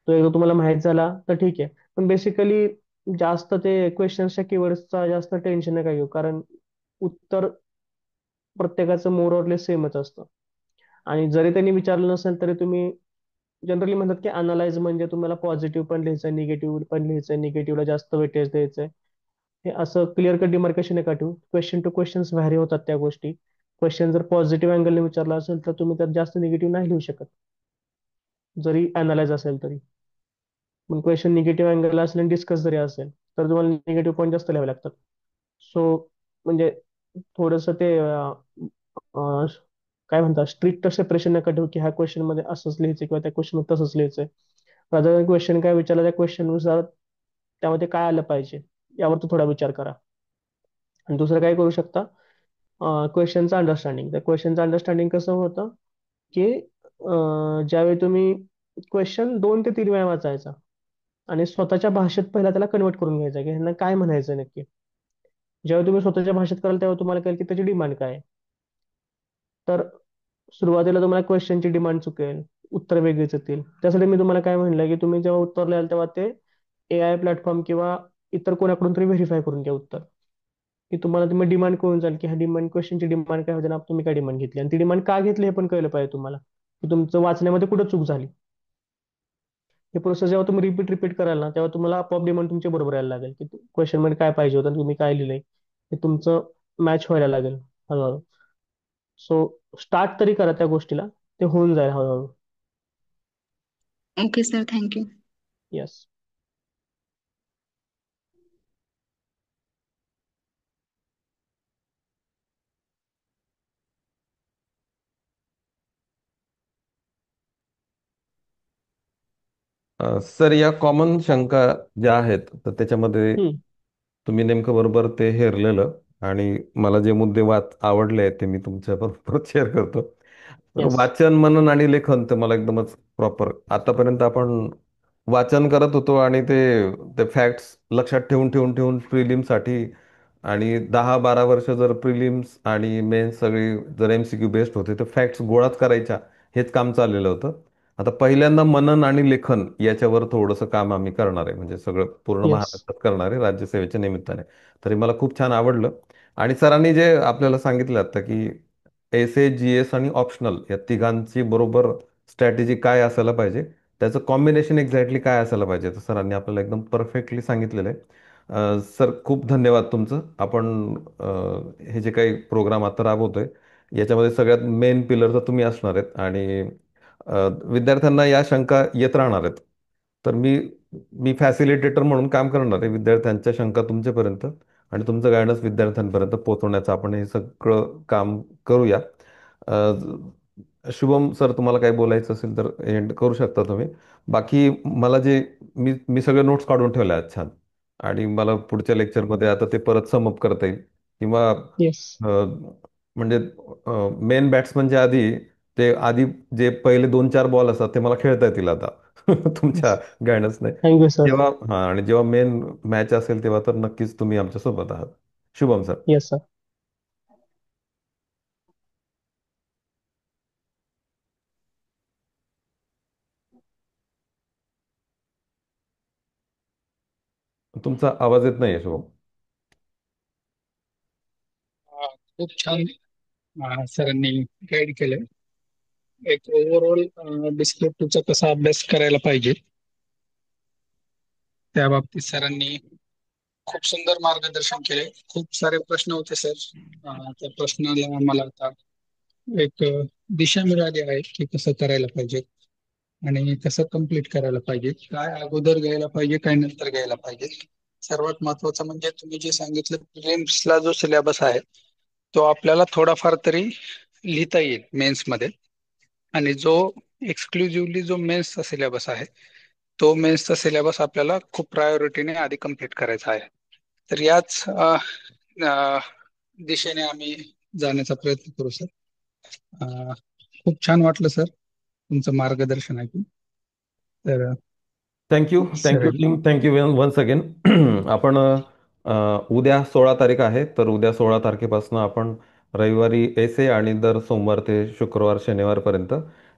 Speaker 3: तो एकदा तुम्हाला माहित झाला तर ठीक आहे. पण बेसिकली जास्त ते क्वेश्चन्सच्या कीवर्ड्सचा जास्त टेन्शन नका घेऊ, कारण उत्तर प्रत्येकाचं मोर ऑरलेस सेमच असतं. आणि जरी त्यांनी विचारलं नसेल तरी तुम्ही जनरली म्हणतात की अनालाइज म्हणजे तुम्हाला पॉझिटिव्ह पण लिहायचं, निगेटिव्ह पण लिहायचं, निगेटिव्हला जास्त वेटेज द्यायचंय. हे असं क्लिअर कट डिमार्केशन नका ठेवू. क्वेश्चन टू क्वेश्चन्स व्हॅरी होतात त्या गोष्टी. क्वेश्चन जर पॉझिटिव्ह अँगलने विचारला असेल तर तुम्ही त्यात जास्त निगेटिव्ह नाही लिहू शकत, जरी अनालाइज असेल तरी. पण क्वेश्चन निगेटिव्ह अँगल असेल आणि डिस्कस जरी असेल तर तुम्हाला निगेटिव्ह पॉईंट जास्त लिहावे लागतात. सो म्हणजे थोडंसं ते अं, काय म्हणतात, स्ट्रिक्ट सेपरेशन नका ठेवू की ह्या क्वेश्चन मध्ये असंच लिहायचं किंवा त्या क्वेश्चन मध्ये तसंच लिहायचंय. रादर क्वेश्चन काय विचारला त्या क्वेश्चन नुसार त्यामध्ये काय आलं पाहिजे यावर तो थोडा विचार करा. आणि दुसरं काय करू शकता, क्वेश्चनचं अंडरस्टँडिंग. त्या क्वेश्चनचं अंडरस्टँडिंग कसं होतं की ज्यावेळी तुम्ही क्वेश्चन 2 ते 3 वेळा वाचायचा आणि स्वतःच्या भाषेत पहिला त्याला कन्वर्ट करून घ्यायचा की ह्यांना काय म्हणायचं नक्की. जेव्हा तुम्ही स्वतःच्या भाषेत कराल तेव्हा तुम्हाला कळेल की त्याची डिमांड काय आहे. तर सुरुवातीला तुम्हाला क्वेश्चनची डिमांड चुकेल, उत्तर वेगळीच येतील. त्यासाठी मी तुम्हाला काय म्हणलं की तुम्ही जेव्हा उत्तर लिहाल तेव्हा ते AI प्लॅटफॉर्म किंवा इतर कोणाकडून तरी व्हेरीफाय करून घ्या उत्तर, की तुम्हाला तुम्ही डिमांड कळून जाईल की ह्या डिमांड क्वेश्चनची डिमांड काय होते ना, तुम्ही काय डिमांड घेतली आणि ती डिमांड का घेतली हे पण कळलं पाहिजे तुम्हाला, की तुमचं वाचण्यामध्ये कुठं चूक झाली. हे प्रोसेस जेव्हा तुम्ही रिपीट कराल ना तेव्हा तुम्हाला आपोआप डिमांड तुमच्या बरोबर यायला लागेल, की क्वेश्चन मध्ये काय पाहिजे होतं आणि तुम्ही काय लिहिलंय हे तुमचं मॅच व्हायला लागेल हळूहळू. सो स्टार्ट तरी करा त्या गोष्टीला, ते होऊन जाईल हळूहळू.
Speaker 6: Okay sir, thank you.
Speaker 3: Yes.
Speaker 1: Sir, या कॉमन शंका ज्या आहेत तर त्याच्यामध्ये तुम्ही नेमकं बरोबर ते हेरलेलं, आणि मला जे मुद्दे आवडले आहेत ते मी तुमच्या बरोबर शेअर करतो. तर
Speaker 3: येस.
Speaker 1: वाचन, मनन आणि लेखन ते मला एकदमच प्रॉपर. आतापर्यंत आपण वाचन करत होतो आणि ते ते फॅक्ट्स लक्षात ठेवून ठेवून ठेवून प्रिलिमसाठी, आणि 10-12 वर्ष जर प्रिलिम्स आणि मेन्स सगळी जर MCQ बेस्ड होते तर फॅक्ट्स गोळाच करायच्या, हेच काम चाललेलं होतं. आता पहिल्यांदा मनन आणि लेखन याच्यावर थोडंसं काम आम्ही करणार आहे, म्हणजे सगळं पूर्ण
Speaker 3: येस.
Speaker 1: महाराष्ट्रात करणार आहे राज्यसेवेच्या निमित्ताने. तरी मला खूप छान आवडलं. आणि सरांनी जे आपल्याला सांगितलं आता की GS आणि ऑप्शनल या तिघांची बरोबर स्ट्रॅटेजी काय असायला पाहिजे, त्याचं कॉम्बिनेशन एक्झॅक्टली काय असायला पाहिजे, तर सरांनी आपल्याला एकदम परफेक्टली सांगितलेलं आहे. सर, खूप धन्यवाद तुमचं. आपण हे जे काही प्रोग्राम आता राबवतोय याच्यामध्ये सगळ्यात मेन पिलर तर तुम्ही असणार आहेत, आणि विद्यार्थ्यांना या शंका येत राहणार आहेत. तर मी मी फॅसिलिटेटर म्हणून काम करणार आहे विद्यार्थ्यांच्या शंका तुमच्यापर्यंत, आणि तुमचं गायडन्स विद्यार्थ्यांपर्यंत पोहोचवण्याचं आपण हे सगळं काम करूया. शुभम सर, तुम्हाला काही बोलायचं असेल तर एंड करू शकता तुम्ही. बाकी मला जे मी सगळे नोट्स काढून ठेवले आहेत छान, आणि मला पुढच्या लेक्चरमध्ये आता ते परत समअप करता येईल, किंवा
Speaker 3: येस.
Speaker 1: म्हणजे मेन बॅट्समनच्या आधी ते आधी जे पहिले 2-4 बॉल असतात ते मला खेळता येतील आता तुमच्या गायडन्सने.
Speaker 3: Thank you sir.
Speaker 1: जेव्हा हां, आणि जेव्हा मेन मॅच असेल तेव्हा तर नक्कीच तुम्ही आमच्या सोबत आहात. शुभम सर.
Speaker 3: Yes sir.
Speaker 1: तुमचा आवाज येत नाहीये शुभम.
Speaker 2: खूप छान सरांनी गाईड केलंय. एक ओव्हरऑल डिस्क्रिप्टिव्हचा कसा अभ्यास करायला पाहिजे त्या बाबतीत सरांनी खूप सुंदर मार्गदर्शन केले. खूप सारे प्रश्न होते सर. त्या प्रश्नाला आम्हाला आता एक दिशा मिळाली आहे की कसं करायला पाहिजे आणि कसं कम्प्लीट करायला पाहिजे, काय अगोदर घ्यायला पाहिजे, काय नंतर घ्यायला पाहिजे. सर्वात महत्वाचं म्हणजे तुम्ही जे सांगितलं प्रिलिम्सला जो सिलेबस आहे तो आपल्याला थोडाफार तरी लिहिता येईल मेन्स मध्ये, आणि जो एक्सक्लुझिव्हली जो मेन्सचा सिलेबस आहे तो मेन्सचा सिलेबस आपल्याला खूप प्रायोरिटीने आधी कम्प्लीट करायचा आहे. तर याच दिशेने आम्ही जाण्याचा प्रयत्न करू सर. अ, खूप छान वाटलं सर तुमचं मार्गदर्शन ऐकून. तर
Speaker 1: thank you thank you
Speaker 2: sir
Speaker 1: team, thank you once again. आपण उद्या 16 तारीख आहे, तर उद्या 16 तारखेपासून आपण रविवारी एस ए आणि दर सोमवार ते शुक्रवार शनिवारपर्यंत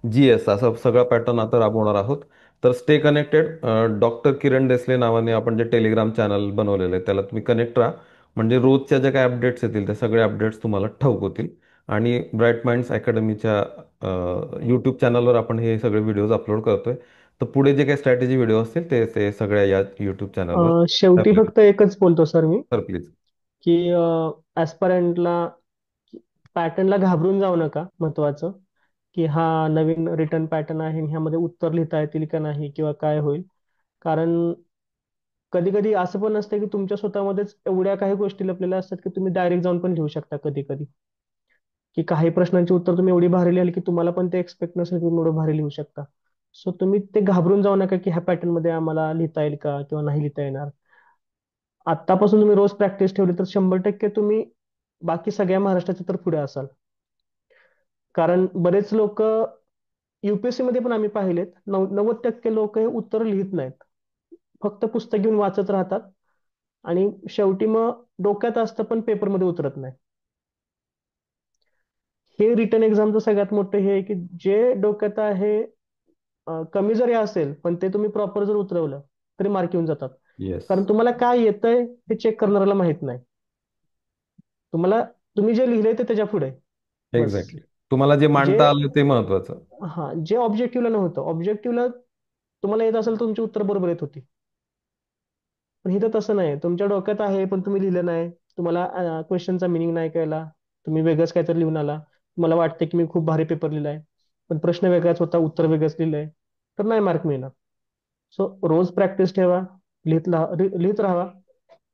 Speaker 1: GS असं सगळं पॅटर्न आता राबवणार आहोत. तर स्टे कनेक्टेड. डॉक्टर किरण देसले नावाने आपण जे टेलिग्राम चॅनल बनवलेलं आहे त्याला तुम्ही कनेक्ट राहा. म्हणजे रोजच्या ज्या काही अपडेट्स येतील ते सगळे अपडेट्स तुम्हाला ठाऊक होतील. आणि ब्राईट माइंड्स अकॅडमीच्या यूट्यूब चॅनलवर आपण हे सगळे व्हिडिओज अपलोड करतोय. तर पुढे जे काही स्ट्रॅटेजी व्हिडिओ असतील ते ते सगळ्या या यूट्यूब चॅनलवर
Speaker 3: शेवटी फक्त एकच बोलतो सर मी,
Speaker 1: सर प्लीज.
Speaker 3: की ऍस्पायरंटला पॅटर्नला घाबरून जाऊ नका. महत्वाचं की हा नवीन रिटर्न पॅटर्न आहे आणि ह्यामध्ये उत्तर लिहिता येतील का नाही किंवा काय होईल. कारण कधी कधी असं पण असतं की तुमच्या स्वतःमध्येच एवढ्या काही गोष्टी लपलेल्या असतात की तुम्ही डायरेक्ट जाऊन पण लिहू शकता कधी कधी, की काही प्रश्नांची उत्तर तुम्ही एवढी भारी लिहाल की तुम्हाला पण ते एक्सपेक्ट नसेल की तुम्ही एवढं भारी लिहू शकता. सो तुम्ही ते घाबरून जाऊ नका की ह्या पॅटर्न मध्ये आम्हाला लिहिता येईल का किंवा नाही लिहिता येणार. आत्तापासून तुम्ही रोज प्रॅक्टिस ठेवली तर 100% तुम्ही बाकी सगळ्या महाराष्ट्राच्या तर पुढे असाल. कारण बरेच लोक UPSC मध्ये पण आम्ही पाहिलेत, 90% लोक हे उत्तर लिहित नाहीत, फक्त पुस्तक घेऊन वाचत राहतात आणि शेवटी मग डोक्यात असतं पण पेपरमध्ये उतरत नाही. हे रिटर्न एक्झामचं सगळ्यात मोठं हे आहे की जे डोक्यात आहे कमी जरी असेल पण ते तुम्ही प्रॉपर जर उतरवलं तरी मार्क येऊन जातात.
Speaker 1: येस,
Speaker 3: कारण तुम्हाला काय येतंय हे चेक करणाऱ्याला माहित नाही. तुम्हाला तुम्ही जे लिहिलंय ते त्याच्या पुढे आहे. बस.
Speaker 1: एक्झॅक्टली. तुम्हाला जे
Speaker 3: जे
Speaker 1: मांडता आलं ते महत्वाचं.
Speaker 3: जे ऑब्जेक्टिव्हला नव्हतं, ऑब्जेक्टिव्हला तुम्हाला येत असेल तर तुमची उत्तर बरोबर येत होती. पण इथं तसं नाही, तुमच्या डोक्यात आहे पण तुम्ही लिहिलं नाही. तुम्हाला क्वेश्चनचा मिनिंग नाही कळला, तुम्ही वेगळंच काहीतरी लिहून आला. तुम्हाला वाटतं की मी खूप भारी पेपर लिहिलाय पण प्रश्न वेगळाच होता, उत्तर वेगळंच लिहिलंय, तर नाही मार्क मिळणार. सो रोज प्रॅक्टिस ठेवा, लिहित राहा.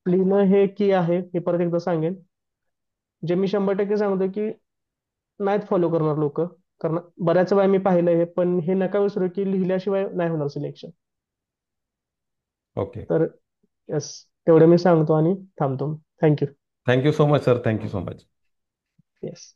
Speaker 3: लिहिणं हे की आहे हे परत एकदा सांगेन. जे मी 100% सांगतो की नाहीत फॉलो करणार लोक, कारण बऱ्याच वेळा मी पाहिलं हे, पण हे नका विसरू की लिहिल्याशिवाय नाही होणार सिलेक्शन.
Speaker 1: ओके.
Speaker 3: तर यस, तेवढं मी सांगतो आणि थांबतो. Thank you.
Speaker 1: Thank you so much sir, thank you so much.
Speaker 3: Yes.